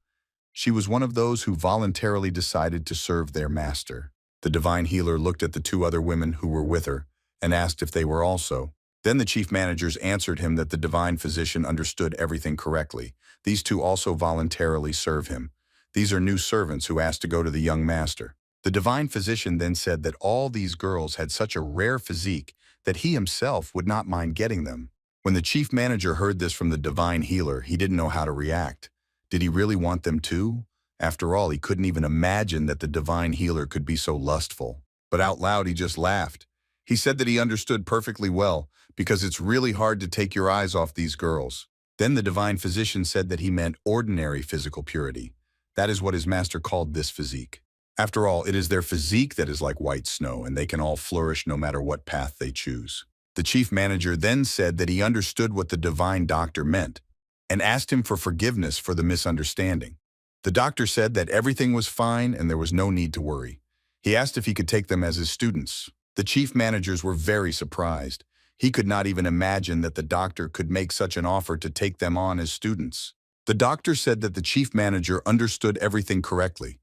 She was one of those who voluntarily decided to serve their master. The divine healer looked at the 2 other women who were with her and asked if they were also. Then the chief managers answered him that the divine physician understood everything correctly. These 2 also voluntarily serve him. These are new servants who asked to go to the young master. The divine physician then said that all these girls had such a rare physique that he himself would not mind getting them. When the chief manager heard this from the divine healer, he didn't know how to react. Did he really want them too? After all, he couldn't even imagine that the divine healer could be so lustful. But out loud, he just laughed. He said that he understood perfectly well, because it's really hard to take your eyes off these girls. Then the divine physician said that he meant ordinary physical purity. That is what his master called this physique. After all, it is their physique that is like white snow, and they can all flourish no matter what path they choose. The chief manager then said that he understood what the divine doctor meant, and asked him for forgiveness for the misunderstanding. The doctor said that everything was fine and there was no need to worry. He asked if he could take them as his students. The chief managers were very surprised. He could not even imagine that the doctor could make such an offer to take them on as students. The doctor said that the chief manager understood everything correctly.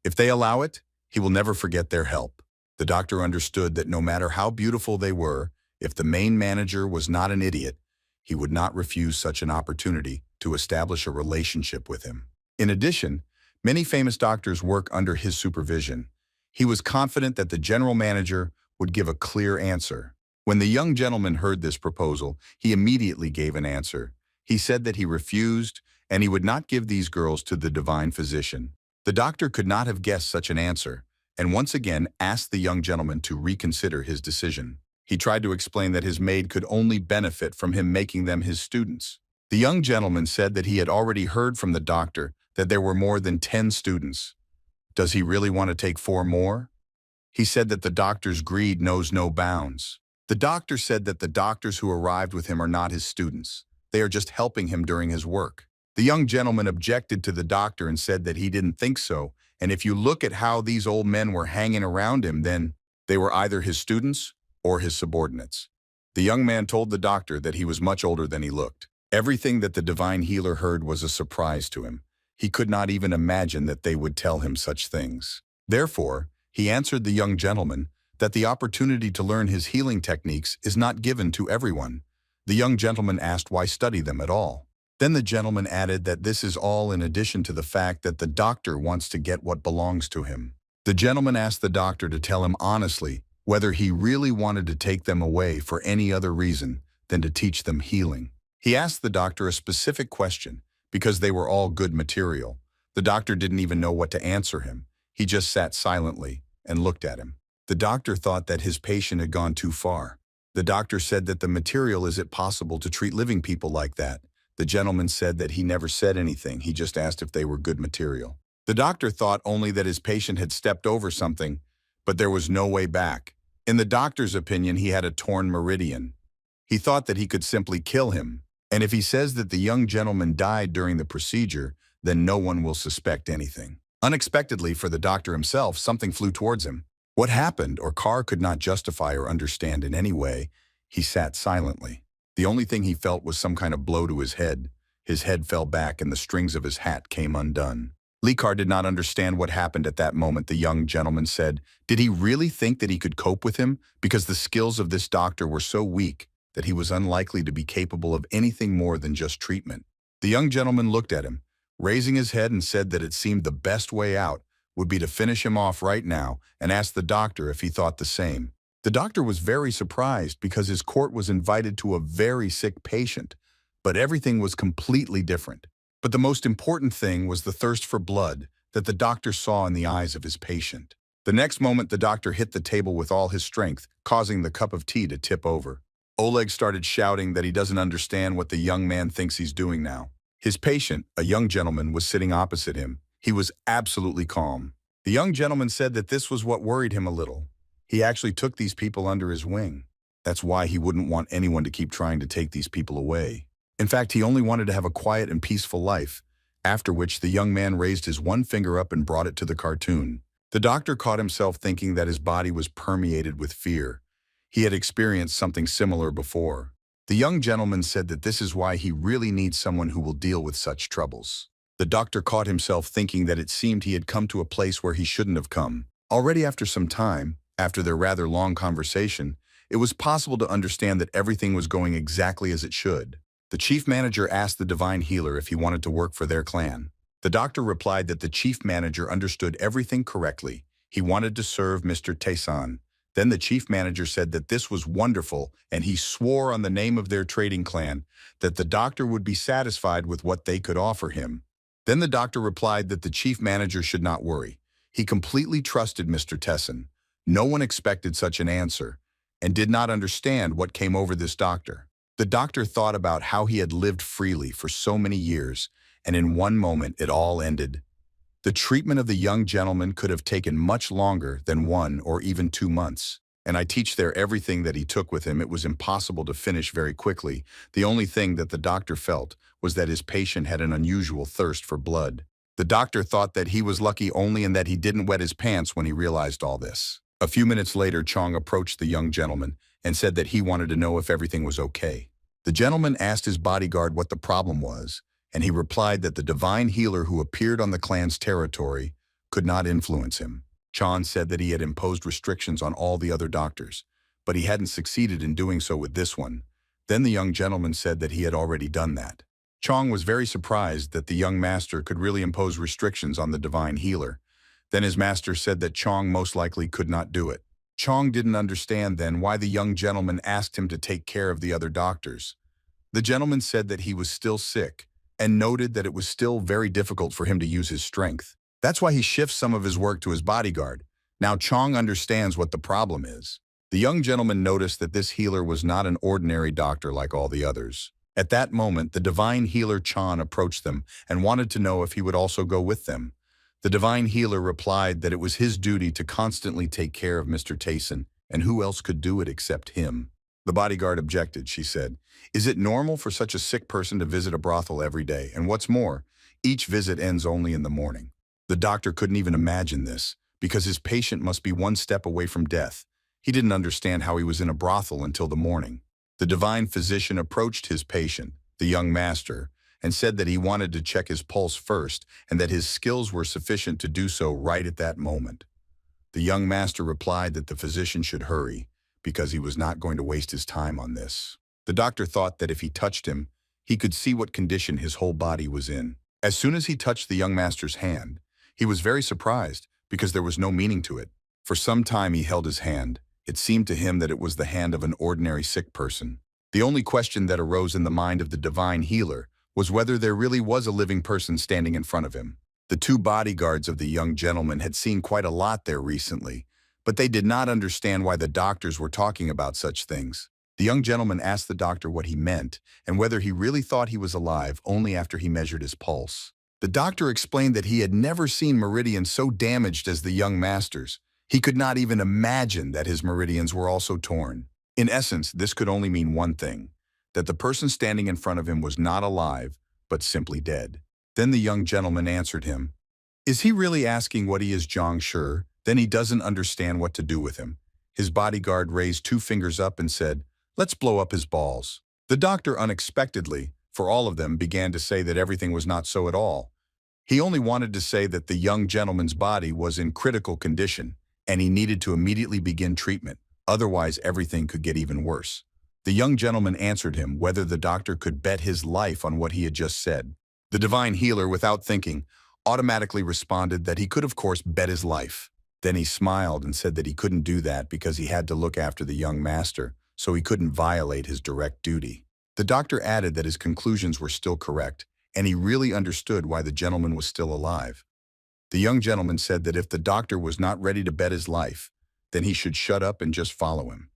If they allow it, he will never forget their help. The doctor understood that no matter how beautiful they were, if the main manager was not an idiot, he would not refuse such an opportunity to establish a relationship with him. In addition, many famous doctors work under his supervision. He was confident that the general manager would give a clear answer. When the young gentleman heard this proposal, he immediately gave an answer. He said that he refused, and he would not give these girls to the divine physician. The doctor could not have guessed such an answer, and once again asked the young gentleman to reconsider his decision. He tried to explain that his maid could only benefit from him making them his students. The young gentleman said that he had already heard from the doctor that there were more than 10 students. Does he really want to take 4 more? He said that the doctor's greed knows no bounds. The doctor said that the doctors who arrived with him are not his students. They are just helping him during his work. The young gentleman objected to the doctor and said that he didn't think so, and if you look at how these old men were hanging around him, then they were either his students or his subordinates. The young man told the doctor that he was much older than he looked. Everything that the divine healer heard was a surprise to him. He could not even imagine that they would tell him such things. Therefore, he answered the young gentleman that the opportunity to learn his healing techniques is not given to everyone. The young gentleman asked why study them at all. Then the gentleman added that this is all in addition to the fact that the doctor wants to get what belongs to him. The gentleman asked the doctor to tell him honestly whether he really wanted to take them away for any other reason than to teach them healing. He asked the doctor a specific question because they were all good material. The doctor didn't even know what to answer him. He just sat silently and looked at him. The doctor thought that his patient had gone too far. The doctor said that the material, is it possible to treat living people like that? The gentleman said that he never said anything. He just asked if they were good material. The doctor thought only that his patient had stepped over something, but there was no way back. In the doctor's opinion, he had a torn meridian. He thought that he could simply kill him. And if he says that the young gentleman died during the procedure, then no one will suspect anything. Unexpectedly for the doctor himself, something flew towards him. What happened, or Carr could not justify or understand in any way. He sat silently. The only thing he felt was some kind of blow to his head. His head fell back and the strings of his hat came undone. Likar did not understand what happened at that moment. The young gentleman said, did he really think that he could cope with him? Because the skills of this doctor were so weak. that he was unlikely to be capable of anything more than just treatment. The young gentleman looked at him, raising his head, and said that it seemed the best way out would be to finish him off right now, and asked the doctor if he thought the same. The doctor was very surprised because his court was invited to a very sick patient, but everything was completely different. But the most important thing was the thirst for blood that the doctor saw in the eyes of his patient. The next moment, the doctor hit the table with all his strength, causing the cup of tea to tip over. Oleg started shouting that he doesn't understand what the young man thinks he's doing now. His patient, a young gentleman, was sitting opposite him. He was absolutely calm. The young gentleman said that this was what worried him a little. He actually took these people under his wing. That's why he wouldn't want anyone to keep trying to take these people away. In fact, he only wanted to have a quiet and peaceful life, after which the young man raised his one finger up and brought it to the cartoon. The doctor caught himself thinking that his body was permeated with fear. He had experienced something similar before. The young gentleman said that this is why he really needs someone who will deal with such troubles. The doctor caught himself thinking that it seemed he had come to a place where he shouldn't have come. Already after some time, after their rather long conversation, it was possible to understand that everything was going exactly as it should. The chief manager asked the divine healer if he wanted to work for their clan. The doctor replied that the chief manager understood everything correctly. He wanted to serve Mr. Taysan. Then the chief manager said that this was wonderful, and he swore on the name of their trading clan that the doctor would be satisfied with what they could offer him. Then the doctor replied that the chief manager should not worry. He completely trusted Mr. Tesson. No one expected such an answer, and did not understand what came over this doctor. The doctor thought about how he had lived freely for so many years, and in one moment it all ended. The treatment of the young gentleman could have taken much longer than 1 or even 2 months. And I teach there everything that he took with him. It was impossible to finish very quickly. The only thing that the doctor felt was that his patient had an unusual thirst for blood. The doctor thought that he was lucky only in that he didn't wet his pants when he realized all this. A few minutes later, Chong approached the young gentleman and said that he wanted to know if everything was okay. The gentleman asked his bodyguard what the problem was, and he replied that the divine healer who appeared on the clan's territory could not influence him. Chong said that he had imposed restrictions on all the other doctors, but he hadn't succeeded in doing so with this one. Then the young gentleman said that he had already done that. Chong was very surprised that the young master could really impose restrictions on the divine healer. Then his master said that Chong most likely could not do it. Chong didn't understand then why the young gentleman asked him to take care of the other doctors. The gentleman said that he was still sick, and noted that it was still very difficult for him to use his strength. That's why he shifts some of his work to his bodyguard. Now Chong understands what the problem is. The young gentleman noticed that this healer was not an ordinary doctor like all the others. At that moment, the divine healer Chong approached them and wanted to know if he would also go with them. The divine healer replied that it was his duty to constantly take care of Mr. Tayson, and who else could do it except him. The bodyguard objected. She said, "Is it normal for such a sick person to visit a brothel every day? And what's more, each visit ends only in the morning." The doctor couldn't even imagine this, because his patient must be one step away from death. He didn't understand how he was in a brothel until the morning. The divine physician approached his patient, the young master, and said that he wanted to check his pulse first and that his skills were sufficient to do so right at that moment. The young master replied that the physician should hurry, because he was not going to waste his time on this. The doctor thought that if he touched him, he could see what condition his whole body was in. As soon as he touched the young master's hand, he was very surprised because there was no meaning to it. For some time he held his hand. It seemed to him that it was the hand of an ordinary sick person. The only question that arose in the mind of the divine healer was whether there really was a living person standing in front of him. The 2 bodyguards of the young gentleman had seen quite a lot there recently, but they did not understand why the doctors were talking about such things. The young gentleman asked the doctor what he meant and whether he really thought he was alive only after he measured his pulse. The doctor explained that he had never seen meridians so damaged as the young master's. He could not even imagine that his meridians were also torn. In essence, this could only mean one thing, that the person standing in front of him was not alive, but simply dead. Then the young gentleman answered him, "Is he really asking what he is, Zhang Sure? Then he doesn't understand what to do with him." His bodyguard raised 2 fingers up and said, "Let's blow up his balls." The doctor unexpectedly, for all of them, began to say that everything was not so at all. He only wanted to say that the young gentleman's body was in critical condition, and he needed to immediately begin treatment, otherwise everything could get even worse. The young gentleman answered him whether the doctor could bet his life on what he had just said. The divine healer, without thinking, automatically responded that he could of course bet his life. Then he smiled and said that he couldn't do that because he had to look after the young master, so he couldn't violate his direct duty. The doctor added that his conclusions were still correct, and he really understood why the gentleman was still alive. The young gentleman said that if the doctor was not ready to bet his life, then he should shut up and just follow him.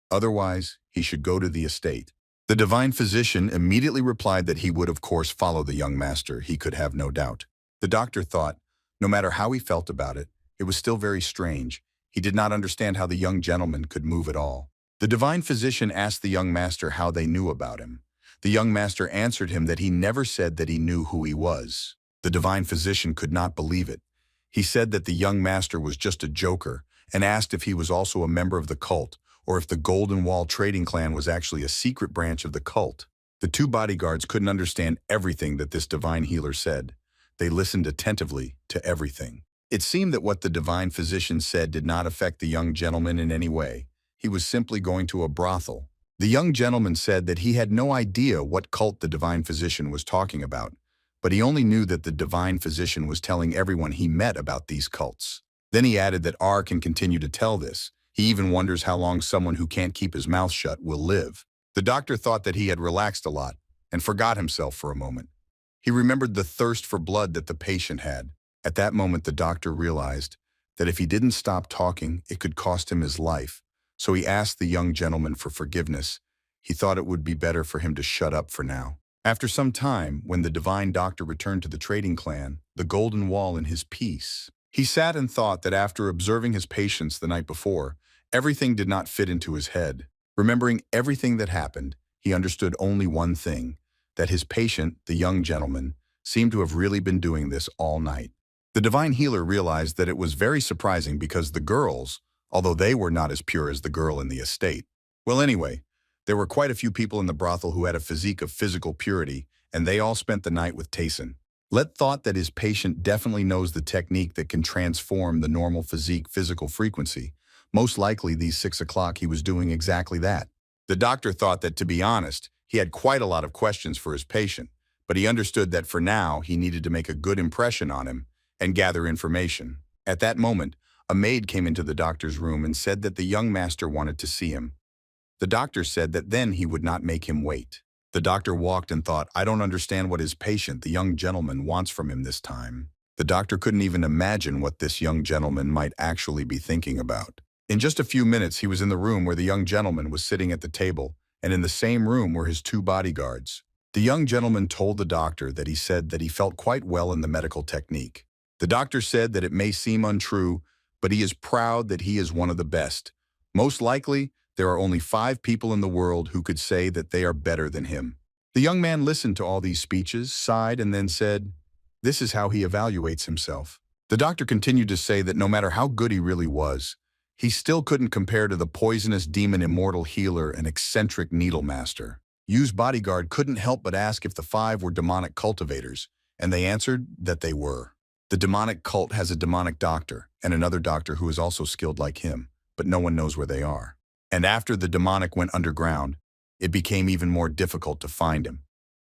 Otherwise, he should go to the estate. The divine physician immediately replied that he would of course follow the young master, he could have no doubt. The doctor thought, no matter how he felt about it, it was still very strange. He did not understand how the young gentleman could move at all. The divine physician asked the young master how they knew about him. The young master answered him that he never said that he knew who he was. The divine physician could not believe it. He said that the young master was just a joker and asked if he was also a member of the cult or if the Golden Wall trading clan was actually a secret branch of the cult. The two bodyguards couldn't understand everything that this divine healer said. They listened attentively to everything. It seemed that what the divine physician said did not affect the young gentleman in any way. He was simply going to a brothel. The young gentleman said that he had no idea what cult the divine physician was talking about, but he only knew that the divine physician was telling everyone he met about these cults. Then he added that R can continue to tell this. He even wonders how long someone who can't keep his mouth shut will live. The doctor thought that he had relaxed a lot and forgot himself for a moment. He remembered the thirst for blood that the patient had. At that moment, the doctor realized that if he didn't stop talking, it could cost him his life. So he asked the young gentleman for forgiveness. He thought it would be better for him to shut up for now. After some time, when the divine doctor returned to the trading clan, the Golden Wall in his peace, he sat and thought that after observing his patients the night before, everything did not fit into his head. Remembering everything that happened, he understood only one thing, that his patient, the young gentleman, seemed to have really been doing this all night. The divine healer realized that it was very surprising because the girls, although they were not as pure as the girl in the estate. Well, anyway, there were quite a few people in the brothel who had a physique of physical purity, and they all spent the night with Tayson. Let thought that his patient definitely knows the technique that can transform the normal physique physical frequency. Most likely these 6 o'clock he was doing exactly that. The doctor thought that, to be honest, he had quite a lot of questions for his patient, but he understood that for now he needed to make a good impression on him and gather information. At that moment, a maid came into the doctor's room and said that the young master wanted to see him. The doctor said that then he would not make him wait. The doctor walked and thought, I don't understand what his patient, the young gentleman, wants from him this time. The doctor couldn't even imagine what this young gentleman might actually be thinking about. In just a few minutes, he was in the room where the young gentleman was sitting at the table, and in the same room were his two bodyguards. The young gentleman told the doctor that he said that he felt quite well in the medical technique. The doctor said that it may seem untrue, but he is proud that he is one of the best. Most likely, there are only 5 people in the world who could say that they are better than him. The young man listened to all these speeches, sighed, and then said, this is how he evaluates himself. The doctor continued to say that no matter how good he really was, he still couldn't compare to the poisonous demon immortal healer and eccentric needle master. Yu's bodyguard couldn't help but ask if the 5 were demonic cultivators, and they answered that they were. The demonic cult has a demonic doctor and another doctor who is also skilled like him, but no one knows where they are. And after the demonic went underground, it became even more difficult to find him.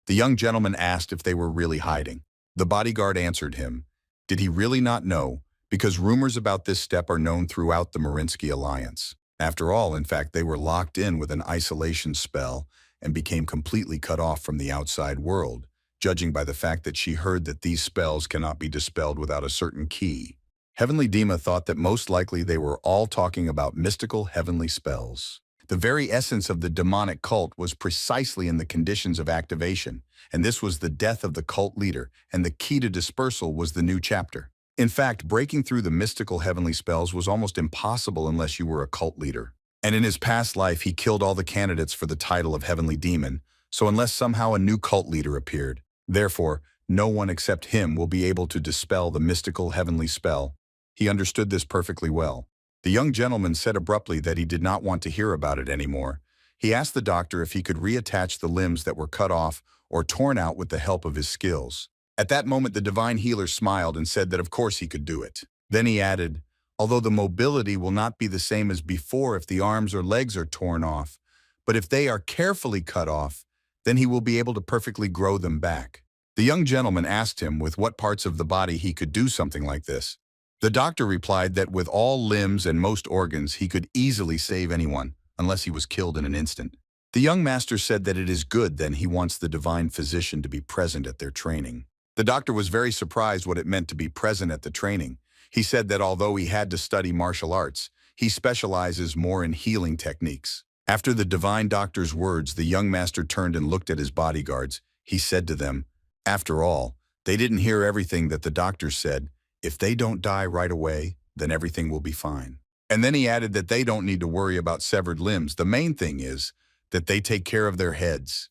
The young gentleman asked if they were really hiding. The bodyguard answered him. Did he really not know? Because rumors about this step are known throughout the Marinsky Alliance. After all, in fact, they were locked in with an isolation spell and became completely cut off from the outside world, judging by the fact that she heard that these spells cannot be dispelled without a certain key. Heavenly Dima thought that most likely they were all talking about mystical heavenly spells. The very essence of the demonic cult was precisely in the conditions of activation, and this was the death of the cult leader, and the key to dispersal was the new chapter. In fact, breaking through the mystical heavenly spells was almost impossible unless you were a cult leader. And in his past life, he killed all the candidates for the title of Heavenly Demon, so unless somehow a new cult leader appeared, therefore, no one except him will be able to dispel the mystical heavenly spell. He understood this perfectly well. The young gentleman said abruptly that he did not want to hear about it anymore. He asked the doctor if he could reattach the limbs that were cut off or torn out with the help of his skills. At that moment, the divine healer smiled and said that of course he could do it. Then he added, although the mobility will not be the same as before if the arms or legs are torn off, but if they are carefully cut off, then he will be able to perfectly grow them back. The young gentleman asked him with what parts of the body he could do something like this. The doctor replied that with all limbs and most organs, he could easily save anyone, unless he was killed in an instant. The young master said that it is good then he wants the divine physician to be present at their training. The doctor was very surprised what it meant to be present at the training. He said that although he had to study martial arts, he specializes more in healing techniques. After the divine doctor's words, the young master turned and looked at his bodyguards. He said to them, "After all, they didn't hear everything that the doctor said. If they don't die right away, then everything will be fine." And then he added that they don't need to worry about severed limbs. The main thing is that they take care of their heads.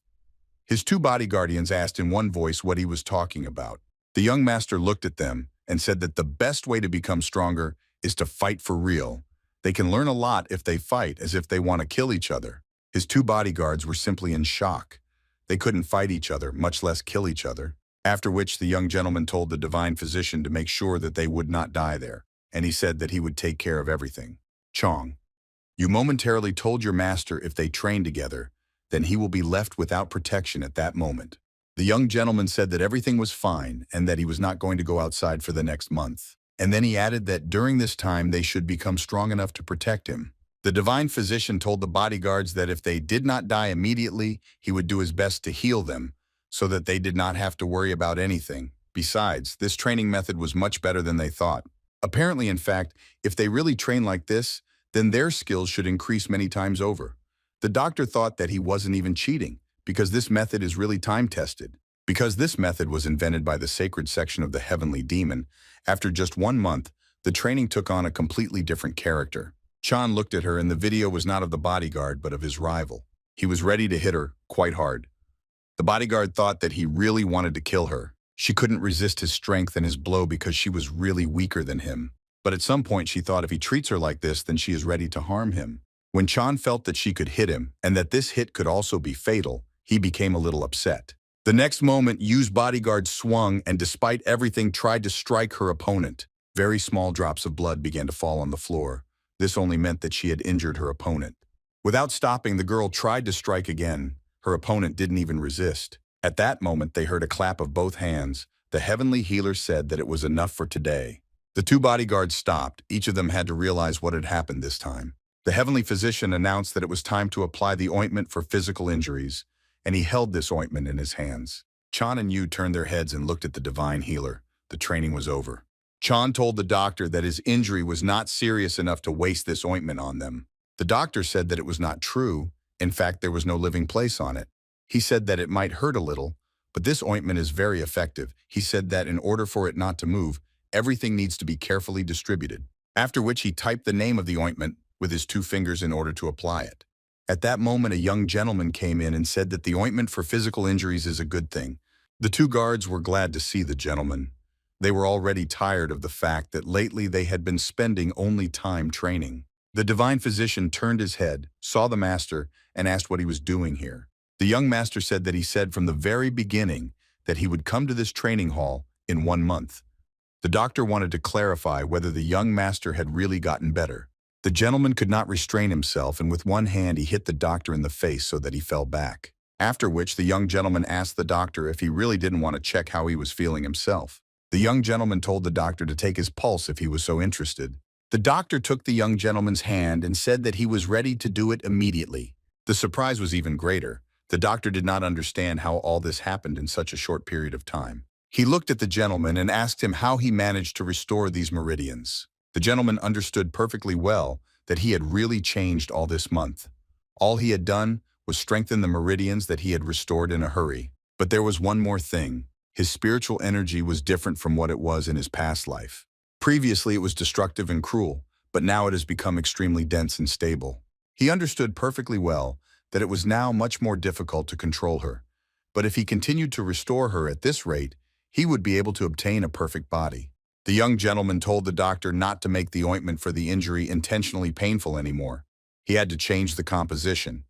His two bodyguardians asked in one voice what he was talking about. The young master looked at them and said that the best way to become stronger is to fight for real. They can learn a lot if they fight as if they want to kill each other. His two bodyguards were simply in shock. They couldn't fight each other, much less kill each other. After which the young gentleman told the divine physician to make sure that they would not die there, and he said that he would take care of everything. "Chong, you momentarily told your master if they train together, then he will be left without protection at that moment." The young gentleman said that everything was fine and that he was not going to go outside for the next month. And then he added that during this time they should become strong enough to protect him. The divine physician told the bodyguards that if they did not die immediately, he would do his best to heal them, so that they did not have to worry about anything. Besides, this training method was much better than they thought. Apparently, in fact, if they really train like this, then their skills should increase many times over. The doctor thought that he wasn't even cheating, because this method is really time-tested. Because this method was invented by the sacred section of the heavenly demon, after just 1 month, the training took on a completely different character. Chong looked at her, and the video was not of the bodyguard, but of his rival. He was ready to hit her quite hard. The bodyguard thought that he really wanted to kill her. She couldn't resist his strength and his blow because she was really weaker than him. But at some point she thought if he treats her like this, then she is ready to harm him. When Chong felt that she could hit him, and that this hit could also be fatal, he became a little upset. The next moment, Yu's bodyguard swung and despite everything tried to strike her opponent. Very small drops of blood began to fall on the floor. This only meant that she had injured her opponent. Without stopping, the girl tried to strike again. Her opponent didn't even resist. At that moment, they heard a clap of both hands. The heavenly healer said that it was enough for today. The two bodyguards stopped. Each of them had to realize what had happened this time. The heavenly physician announced that it was time to apply the ointment for physical injuries, and he held this ointment in his hands. Chong and Yu turned their heads and looked at the divine healer. The training was over. Chong told the doctor that his injury was not serious enough to waste this ointment on them. The doctor said that it was not true. In fact, there was no living place on it. He said that it might hurt a little, but this ointment is very effective. He said that in order for it not to move, everything needs to be carefully distributed. After which he typed the name of the ointment with his 2 fingers in order to apply it. At that moment, a young gentleman came in and said that the ointment for physical injuries is a good thing. The 2 guards were glad to see the gentleman. They were already tired of the fact that lately they had been spending only time training. The divine physician turned his head, saw the master, and asked what he was doing here. The young master said that he said from the very beginning that he would come to this training hall in 1 month. The doctor wanted to clarify whether the young master had really gotten better. The gentleman could not restrain himself, and with one hand he hit the doctor in the face so that he fell back. After which the young gentleman asked the doctor if he really didn't want to check how he was feeling himself. The young gentleman told the doctor to take his pulse if he was so interested. The doctor took the young gentleman's hand and said that he was ready to do it immediately. The surprise was even greater. The doctor did not understand how all this happened in such a short period of time. He looked at the gentleman and asked him how he managed to restore these meridians. The gentleman understood perfectly well that he had really changed all this month. All he had done was strengthen the meridians that he had restored in a hurry. But there was one more thing. His spiritual energy was different from what it was in his past life. Previously, it was destructive and cruel, but now it has become extremely dense and stable. He understood perfectly well that it was now much more difficult to control her. But if he continued to restore her at this rate, he would be able to obtain a perfect body. The young gentleman told the doctor not to make the ointment for the injury intentionally painful anymore. He had to change the composition.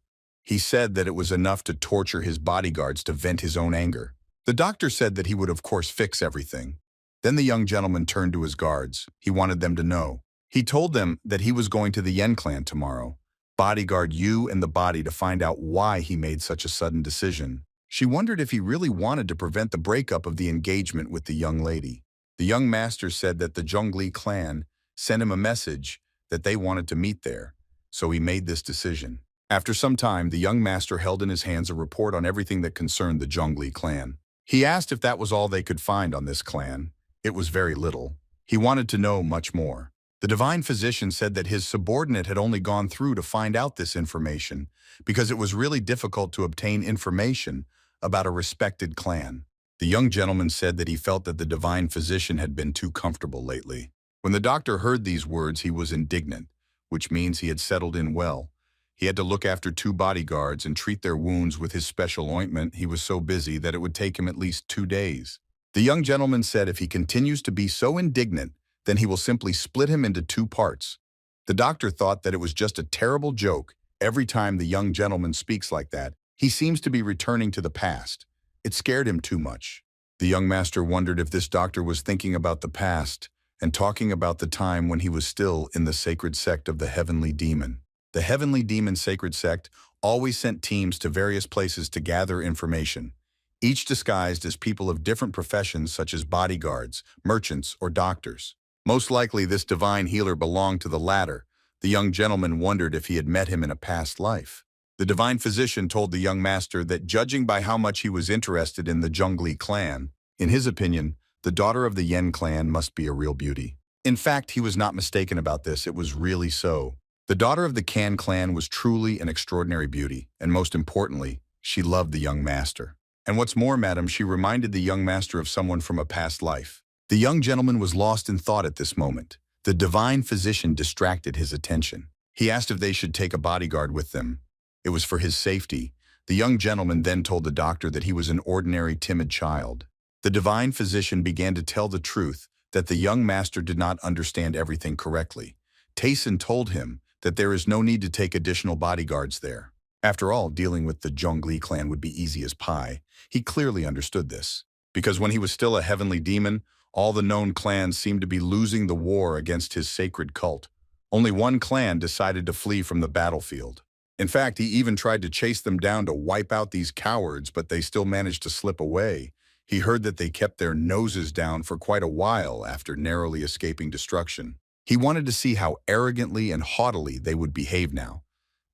He said that it was enough to torture his bodyguards to vent his own anger. The doctor said that he would of course fix everything. Then the young gentleman turned to his guards. He wanted them to know. He told them that he was going to the Yen clan tomorrow. Bodyguard you and the body to find out why he made such a sudden decision. She wondered if he really wanted to prevent the breakup of the engagement with the young lady. The young master said that the Jungli Clan sent him a message that they wanted to meet there, so he made this decision. After some time, the young master held in his hands a report on everything that concerned the Jungli Clan. He asked if that was all they could find on this clan. It was very little. He wanted to know much more. The divine physician said that his subordinate had only gone through to find out this information because it was really difficult to obtain information about a respected clan. The young gentleman said that he felt that the divine physician had been too comfortable lately. When the doctor heard these words, he was indignant, which means he had settled in well. He had to look after 2 bodyguards and treat their wounds with his special ointment. He was so busy that it would take him at least 2 days. The young gentleman said if he continues to be so indignant, then he will simply split him into 2 parts. The doctor thought that it was just a terrible joke. Every time the young gentleman speaks like that, he seems to be returning to the past. It scared him too much. The young master wondered if this doctor was thinking about the past and talking about the time when he was still in the sacred sect of the Heavenly Demon. The Heavenly Demon Sacred Sect always sent teams to various places to gather information, each disguised as people of different professions such as bodyguards, merchants, or doctors. Most likely this divine healer belonged to the latter. The young gentleman wondered if he had met him in a past life. The divine physician told the young master that judging by how much he was interested in the Jungli Clan, in his opinion, the daughter of the Yen clan must be a real beauty. In fact, he was not mistaken about this. It was really so. The daughter of the Kan clan was truly an extraordinary beauty, and most importantly, she loved the young master. And what's more, madam, she reminded the young master of someone from a past life. The young gentleman was lost in thought at this moment. The divine physician distracted his attention. He asked if they should take a bodyguard with them. It was for his safety. The young gentleman then told the doctor that he was an ordinary timid child. The divine physician began to tell the truth that the young master did not understand everything correctly. Tayson told him that there is no need to take additional bodyguards there. After all, dealing with the Jungli Clan would be easy as pie. He clearly understood this, because when he was still a heavenly demon, all the known clans seemed to be losing the war against his sacred cult. Only one clan decided to flee from the battlefield. In fact, he even tried to chase them down to wipe out these cowards, but they still managed to slip away. He heard that they kept their noses down for quite a while after narrowly escaping destruction. He wanted to see how arrogantly and haughtily they would behave now.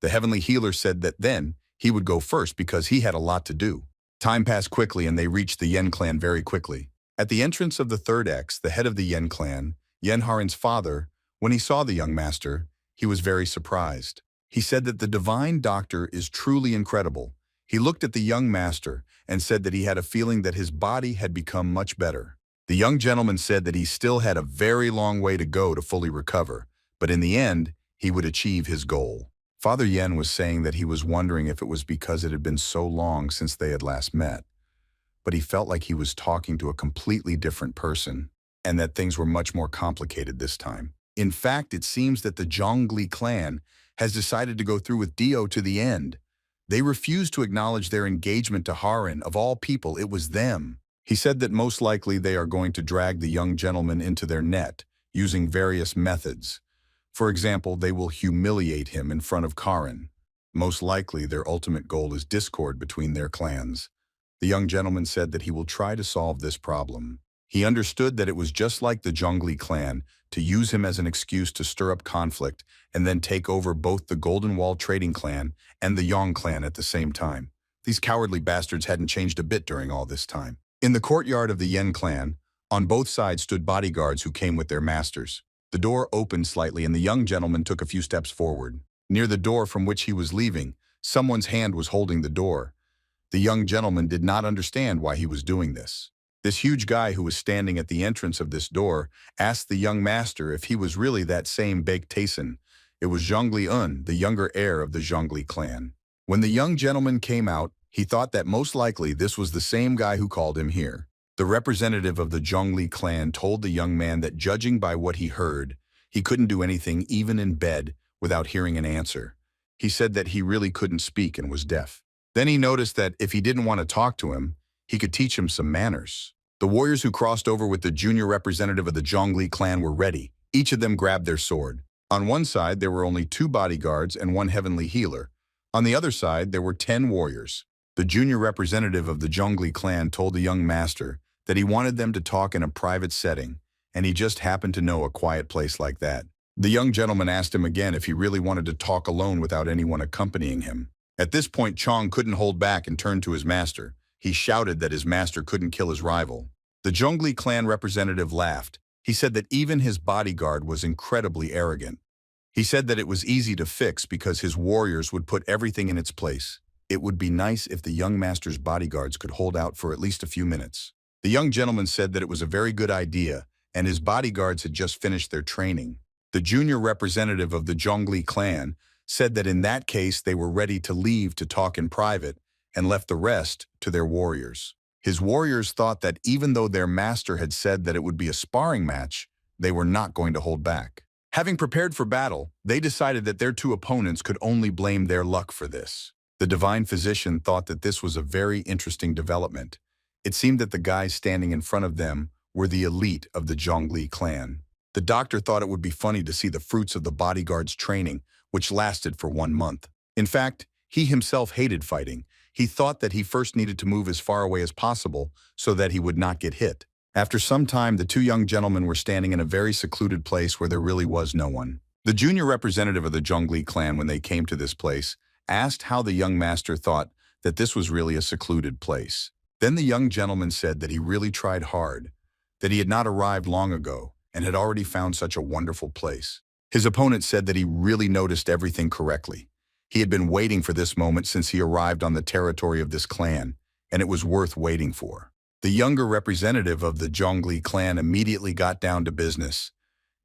The heavenly healer said that then he would go first because he had a lot to do. Time passed quickly and they reached the Yen clan very quickly. At the entrance of the third X, the head of the Yen clan, Yen Haren's father, when he saw the young master, he was very surprised. He said that the divine doctor is truly incredible. He looked at the young master and said that he had a feeling that his body had become much better. The young gentleman said that he still had a very long way to go to fully recover, but in the end, he would achieve his goal. Father Yen was saying that he was wondering if it was because it had been so long since they had last met, but he felt like he was talking to a completely different person and that things were much more complicated this time. In fact, it seems that the Jungli Clan has decided to go through with Dio to the end. They refused to acknowledge their engagement to Haren. Of all people, it was them. He said that most likely they are going to drag the young gentleman into their net, using various methods. For example, they will humiliate him in front of Karen. Most likely, their ultimate goal is discord between their clans. The young gentleman said that he will try to solve this problem. He understood that it was just like the Jungli Clan to use him as an excuse to stir up conflict and then take over both the Golden Wall Trading Clan and the Yang Clan at the same time. These cowardly bastards hadn't changed a bit during all this time. In the courtyard of the Yen clan, on both sides stood bodyguards who came with their masters. The door opened slightly and the young gentleman took a few steps forward. Near the door from which he was leaving, someone's hand was holding the door. The young gentleman did not understand why he was doing this. This huge guy who was standing at the entrance of this door asked the young master if he was really that same Baek Tayson. It was Zhongli Un, the younger heir of the Jungli clan. When the young gentleman came out, he thought that most likely this was the same guy who called him here. The representative of the Jungli clan told the young man that judging by what he heard, he couldn't do anything even in bed without hearing an answer. He said that he really couldn't speak and was deaf. Then he noticed that if he didn't want to talk to him, he could teach him some manners. The warriors who crossed over with the junior representative of the Jungli clan were ready. Each of them grabbed their sword. On one side, there were only 2 bodyguards and 1 heavenly healer. On the other side, there were 10 warriors. The junior representative of the Jungli clan told the young master that he wanted them to talk in a private setting, and he just happened to know a quiet place like that. The young gentleman asked him again if he really wanted to talk alone without anyone accompanying him. At this point, Chong couldn't hold back and turned to his master. He shouted that his master couldn't kill his rival. The Jungli clan representative laughed. He said that even his bodyguard was incredibly arrogant. He said that it was easy to fix because his warriors would put everything in its place. It would be nice if the young master's bodyguards could hold out for at least a few minutes. The young gentleman said that it was a very good idea, and his bodyguards had just finished their training. The junior representative of the Jungli clan said that in that case they were ready to leave to talk in private and left the rest to their warriors. His warriors thought that even though their master had said that it would be a sparring match, they were not going to hold back. Having prepared for battle, they decided that their 2 opponents could only blame their luck for this. The divine physician thought that this was a very interesting development. It seemed that the guys standing in front of them were the elite of the Jungli clan. The doctor thought it would be funny to see the fruits of the bodyguard's training, which lasted for 1 month. In fact, he himself hated fighting. He thought that he first needed to move as far away as possible so that he would not get hit. After some time, the 2 young gentlemen were standing in a very secluded place where there really was no one. The junior representative of the Jungli clan, when they came to this place, asked how the young master thought that this was really a secluded place. Then the young gentleman said that he really tried hard, that he had not arrived long ago and had already found such a wonderful place. His opponent said that he really noticed everything correctly. He had been waiting for this moment since he arrived on the territory of this clan, and it was worth waiting for. The younger representative of the Jungli clan immediately got down to business.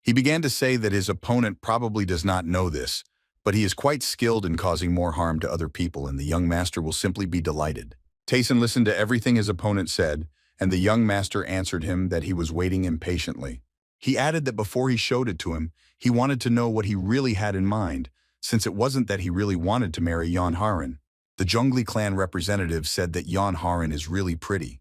He began to say that his opponent probably does not know this, but he is quite skilled in causing more harm to other people, and the young master will simply be delighted. Tayson listened to everything his opponent said, and the young master answered him that he was waiting impatiently. He added that before he showed it to him, he wanted to know what he really had in mind, since it wasn't that he really wanted to marry Yon Haran. The Jungli clan representative said that Yon Haran is really pretty,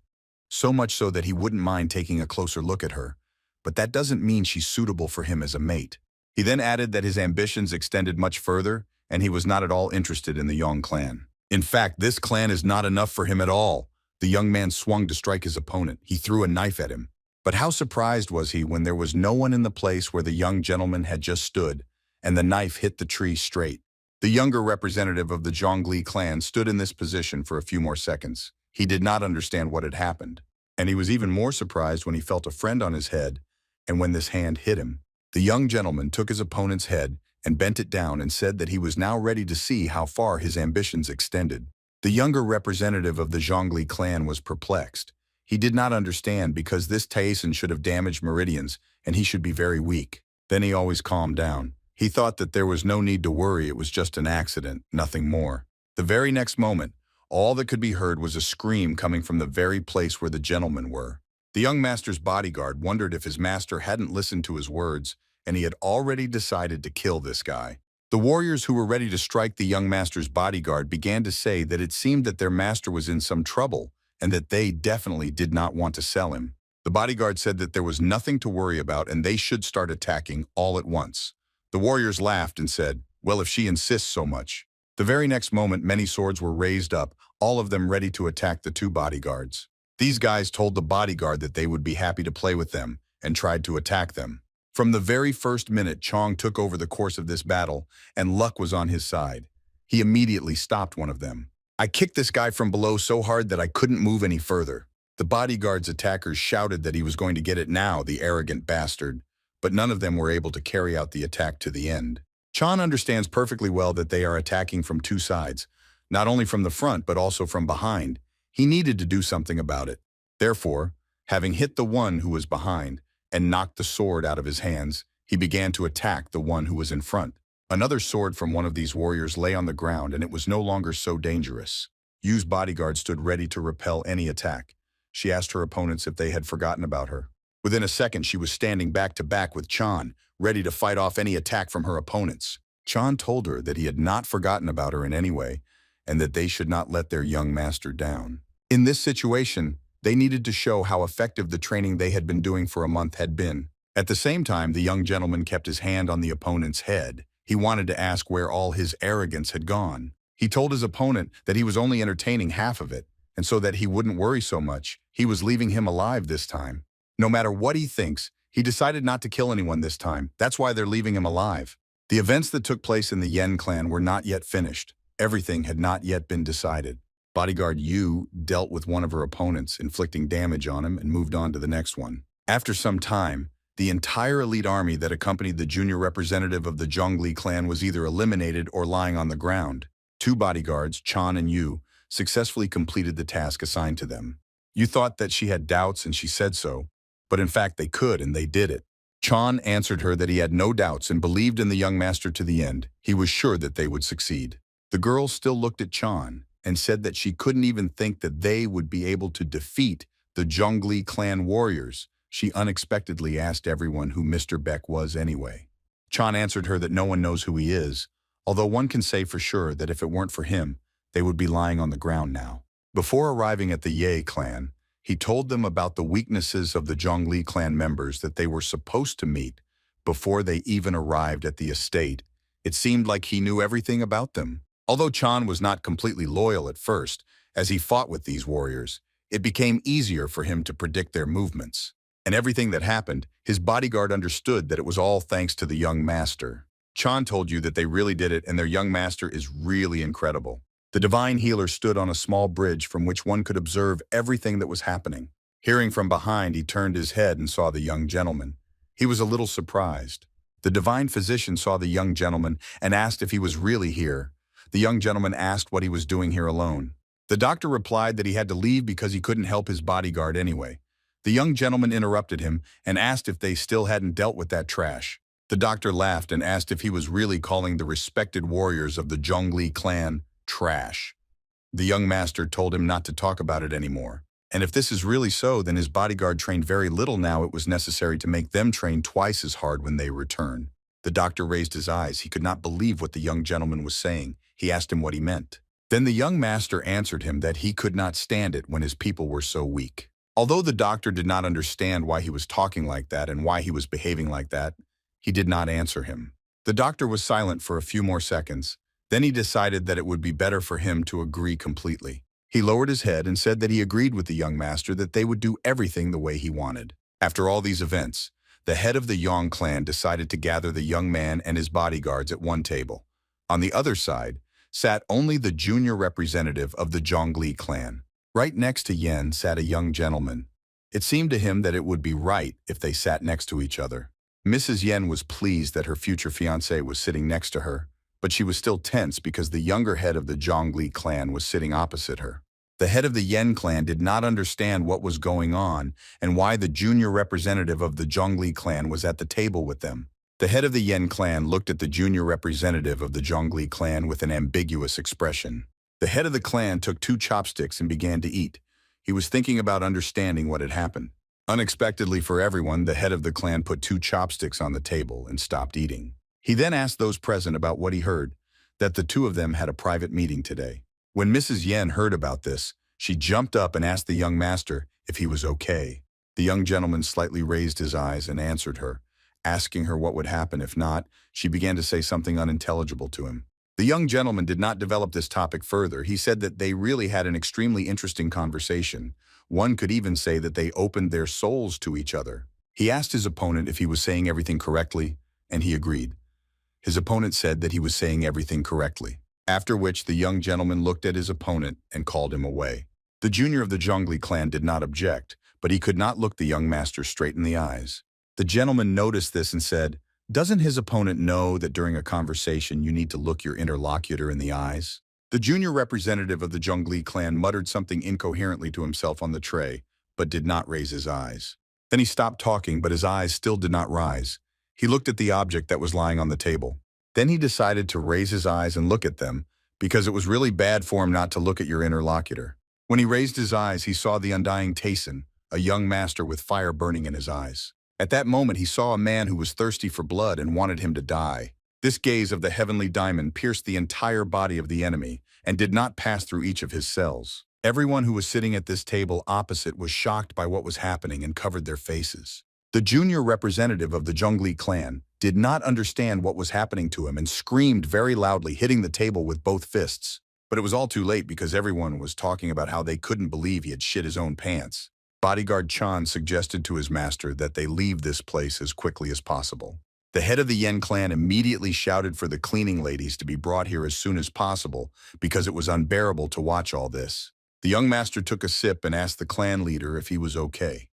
so much so that he wouldn't mind taking a closer look at her, but that doesn't mean she's suitable for him as a mate. He then added that his ambitions extended much further, and he was not at all interested in the Yon clan. In fact, this clan is not enough for him at all. The young man swung to strike his opponent. He threw a knife at him. But how surprised was he when there was no one in the place where the young gentleman had just stood, and the knife hit the tree straight. The younger representative of the Jungli clan stood in this position for a few more seconds. He did not understand what had happened, and he was even more surprised when he felt a friend on his head, and when this hand hit him. The young gentleman took his opponent's head and bent it down and said that he was now ready to see how far his ambitions extended. The younger representative of the Jungli clan was perplexed. He did not understand because this Tayson should have damaged meridians and he should be very weak. Then he always calmed down. He thought that there was no need to worry, it was just an accident, nothing more. The very next moment, all that could be heard was a scream coming from the very place where the gentlemen were. The young master's bodyguard wondered if his master hadn't listened to his words, and he had already decided to kill this guy. The warriors who were ready to strike the young master's bodyguard began to say that it seemed that their master was in some trouble, and that they definitely did not want to sell him. The bodyguard said that there was nothing to worry about and they should start attacking all at once. The warriors laughed and said, "Well, if she insists so much." The very next moment, many swords were raised up, all of them ready to attack the 2 bodyguards. These guys told the bodyguard that they would be happy to play with them and tried to attack them. From the very first minute, Chong took over the course of this battle, and luck was on his side. He immediately stopped one of them. "I kicked this guy from below so hard that I couldn't move any further." The bodyguard's attackers shouted that he was going to get it now, the arrogant bastard, but none of them were able to carry out the attack to the end. Chong understands perfectly well that they are attacking from 2 sides, not only from the front but also from behind. He needed to do something about it. Therefore, having hit the one who was behind and knocked the sword out of his hands, he began to attack the one who was in front. Another sword from one of these warriors lay on the ground, and it was no longer so dangerous. Yu's bodyguard stood ready to repel any attack. She asked her opponents if they had forgotten about her. Within a second, she was standing back to back with Chong, ready to fight off any attack from her opponents. Chong told her that he had not forgotten about her in any way, and that they should not let their young master down. In this situation, they needed to show how effective the training they had been doing for a month had been. At the same time, the young gentleman kept his hand on the opponent's head. He wanted to ask where all his arrogance had gone. He told his opponent that he was only entertaining half of it, and so that he wouldn't worry so much, he was leaving him alive this time. No matter what he thinks, he decided not to kill anyone this time. That's why they're leaving him alive. The events that took place in the Yen clan were not yet finished. Everything had not yet been decided. Bodyguard Yu dealt with one of her opponents, inflicting damage on him, and moved on to the next one. After some time, the entire elite army that accompanied the junior representative of the Jungli Clan was either eliminated or lying on the ground. Two bodyguards, Chong and Yu, successfully completed the task assigned to them. You thought that she had doubts and she said so, but in fact they could and they did it. Chong answered her that he had no doubts and believed in the young master to the end. He was sure that they would succeed. The girl still looked at Chong and said that she couldn't even think that they would be able to defeat the Jungli Clan warriors. She unexpectedly asked everyone who Mr. Beck was anyway. Chong answered her that no one knows who he is, although one can say for sure that if it weren't for him, they would be lying on the ground now. Before arriving at the Ye clan, he told them about the weaknesses of the Jungli Clan members that they were supposed to meet before they even arrived at the estate. It seemed like he knew everything about them. Although Chong was not completely loyal at first, as he fought with these warriors, it became easier for him to predict their movements. And everything that happened, his bodyguard understood that it was all thanks to the young master. Chong told you that they really did it and their young master is really incredible. The divine healer stood on a small bridge from which one could observe everything that was happening. Hearing from behind, he turned his head and saw the young gentleman. He was a little surprised. The divine physician saw the young gentleman and asked if he was really here. The young gentleman asked what he was doing here alone. The doctor replied that he had to leave because he couldn't help his bodyguard anyway. The young gentleman interrupted him and asked if they still hadn't dealt with that trash. The doctor laughed and asked if he was really calling the respected warriors of the Jungli Clan trash. The young master told him not to talk about it anymore. And if this is really so, then his bodyguard trained very little now. It was necessary to make them train twice as hard when they return. The doctor raised his eyes. He could not believe what the young gentleman was saying. He asked him what he meant. Then the young master answered him that he could not stand it when his people were so weak. Although the doctor did not understand why he was talking like that and why he was behaving like that, he did not answer him. The doctor was silent for a few more seconds. Then he decided that it would be better for him to agree completely. He lowered his head and said that he agreed with the young master that they would do everything the way he wanted. After all these events, the head of the Yang clan decided to gather the young man and his bodyguards at one table. On the other side sat only the junior representative of the Jungli Clan. Right next to Yen sat a young gentleman. It seemed to him that it would be right if they sat next to each other. Mrs. Yen was pleased that her future fiancé was sitting next to her, but she was still tense because the younger head of the Jungli Clan was sitting opposite her. The head of the Yen clan did not understand what was going on and why the junior representative of the Jungli Clan was at the table with them. The head of the Yen clan looked at the junior representative of the Jungli Clan with an ambiguous expression. The head of the clan took 2 chopsticks and began to eat. He was thinking about understanding what had happened. Unexpectedly for everyone, the head of the clan put 2 chopsticks on the table and stopped eating. He then asked those present about what he heard, that the 2 of them had a private meeting today. When Mrs. Yen heard about this, she jumped up and asked the young master if he was okay. The young gentleman slightly raised his eyes and answered her, asking her what would happen if not. She began to say something unintelligible to him. The young gentleman did not develop this topic further. He said that they really had an extremely interesting conversation. One could even say that they opened their souls to each other. He asked his opponent if he was saying everything correctly, and he agreed. His opponent said that he was saying everything correctly, after which the young gentleman looked at his opponent and called him away. The junior of the Jungli Clan did not object, but he could not look the young master straight in the eyes. The gentleman noticed this and said, "Doesn't his opponent know that during a conversation you need to look your interlocutor in the eyes?" The junior representative of the Jungli Clan muttered something incoherently to himself on the tray, but did not raise his eyes. Then he stopped talking, but his eyes still did not rise. He looked at the object that was lying on the table. Then he decided to raise his eyes and look at them, because it was really bad for him not to look at your interlocutor. When he raised his eyes, he saw the undying Tayson, a young master with fire burning in his eyes. At that moment, he saw a man who was thirsty for blood and wanted him to die. This gaze of the heavenly diamond pierced the entire body of the enemy and did not pass through each of his cells. Everyone who was sitting at this table opposite was shocked by what was happening and covered their faces. The junior representative of the Jungli Clan did not understand what was happening to him and screamed very loudly, hitting the table with both fists. But it was all too late because everyone was talking about how they couldn't believe he had shit his own pants. Bodyguard Chong suggested to his master that they leave this place as quickly as possible. The head of the Yen clan immediately shouted for the cleaning ladies to be brought here as soon as possible because it was unbearable to watch all this. The young master took a sip and asked the clan leader if he was okay.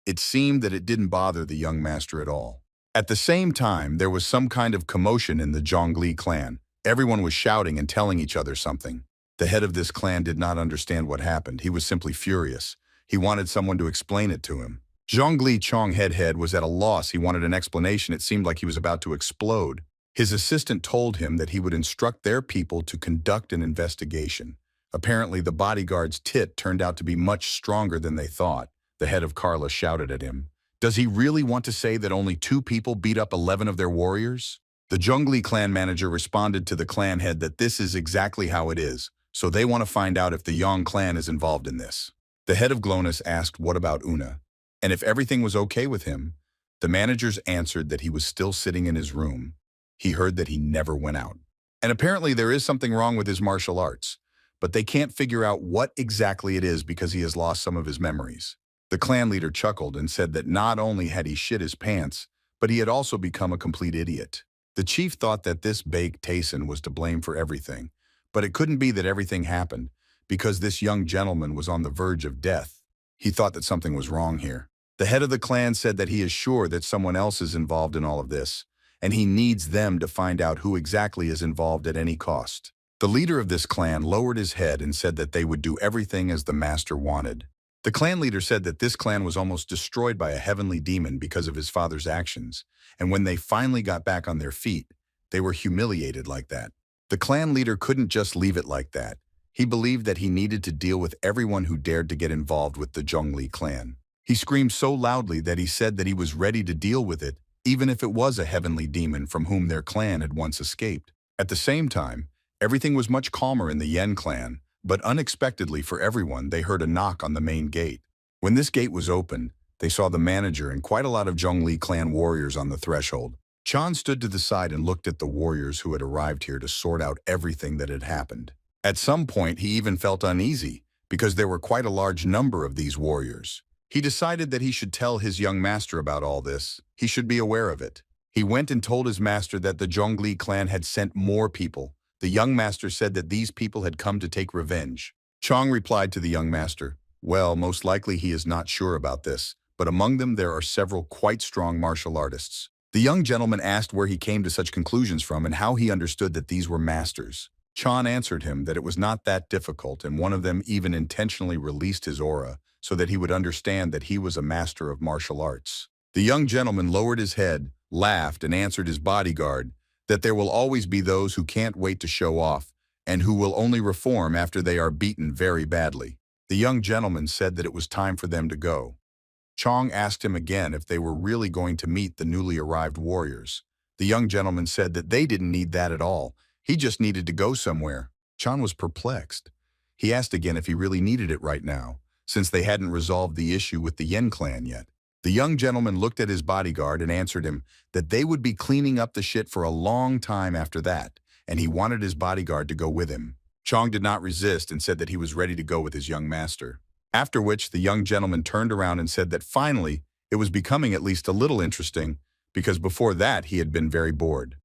It seemed that it didn't bother the young master at all. At the same time, there was some kind of commotion in the Jungli Clan. Everyone was shouting and telling each other something. The head of this clan did not understand what happened. He was simply furious. He wanted someone to explain it to him. Zhongli Chong head was at a loss. He wanted an explanation. It seemed like he was about to explode. His assistant told him that he would instruct their people to conduct an investigation. Apparently, the bodyguard's tit turned out to be much stronger than they thought. The head of Carla shouted at him. Does he really want to say that only 2 people beat up 11 of their warriors? The Jungli clan manager responded to the clan head that this is exactly how it is, so they want to find out if the Yang clan is involved in this. The head of Glonus asked what about Una, and if everything was okay with him. The managers answered that he was still sitting in his room. He heard that he never went out. And apparently there is something wrong with his martial arts, but they can't figure out what exactly it is because he has lost some of his memories. The clan leader chuckled and said that not only had he shit his pants, but he had also become a complete idiot. The chief thought that this baked Tayson was to blame for everything, but it couldn't be that everything happened because this young gentleman was on the verge of death. He thought that something was wrong here. The head of the clan said that he is sure that someone else is involved in all of this, and he needs them to find out who exactly is involved at any cost. The leader of this clan lowered his head and said that they would do everything as the master wanted. The clan leader said that this clan was almost destroyed by a heavenly demon because of his father's actions, and when they finally got back on their feet, they were humiliated like that. The clan leader couldn't just leave it like that. He believed that he needed to deal with everyone who dared to get involved with the Jungli clan. He screamed so loudly that he said that he was ready to deal with it, even if it was a heavenly demon from whom their clan had once escaped. At the same time, everything was much calmer in the Yen clan, but unexpectedly for everyone, they heard a knock on the main gate. When this gate was opened, they saw the manager and quite a lot of Jungli clan warriors on the threshold. Chan stood to the side and looked at the warriors who had arrived here to sort out everything that had happened. At some point, he even felt uneasy because there were quite a large number of these warriors. He decided that he should tell his young master about all this. He should be aware of it. He went and told his master that the Jungli clan had sent more people. The young master said that these people had come to take revenge. Chong replied to the young master, well, most likely he is not sure about this, but among them there are several quite strong martial artists. The young gentleman asked where he came to such conclusions from and how he understood that these were masters. Chan answered him that it was not that difficult, and one of them even intentionally released his aura so that he would understand that he was a master of martial arts. The young gentleman lowered his head, laughed, and answered his bodyguard that there will always be those who can't wait to show off and who will only reform after they are beaten very badly. The young gentleman said that it was time for them to go. Chong asked him again if they were really going to meet the newly arrived warriors. The young gentleman said that they didn't need that at all. He just needed to go somewhere. Chong was perplexed. He asked again if he really needed it right now, since they hadn't resolved the issue with the Yen clan yet. The young gentleman looked at his bodyguard and answered him that they would be cleaning up the shit for a long time after that, and he wanted his bodyguard to go with him. Chong did not resist and said that he was ready to go with his young master. After which, the young gentleman turned around and said that finally, it was becoming at least a little interesting, because before that he had been very bored.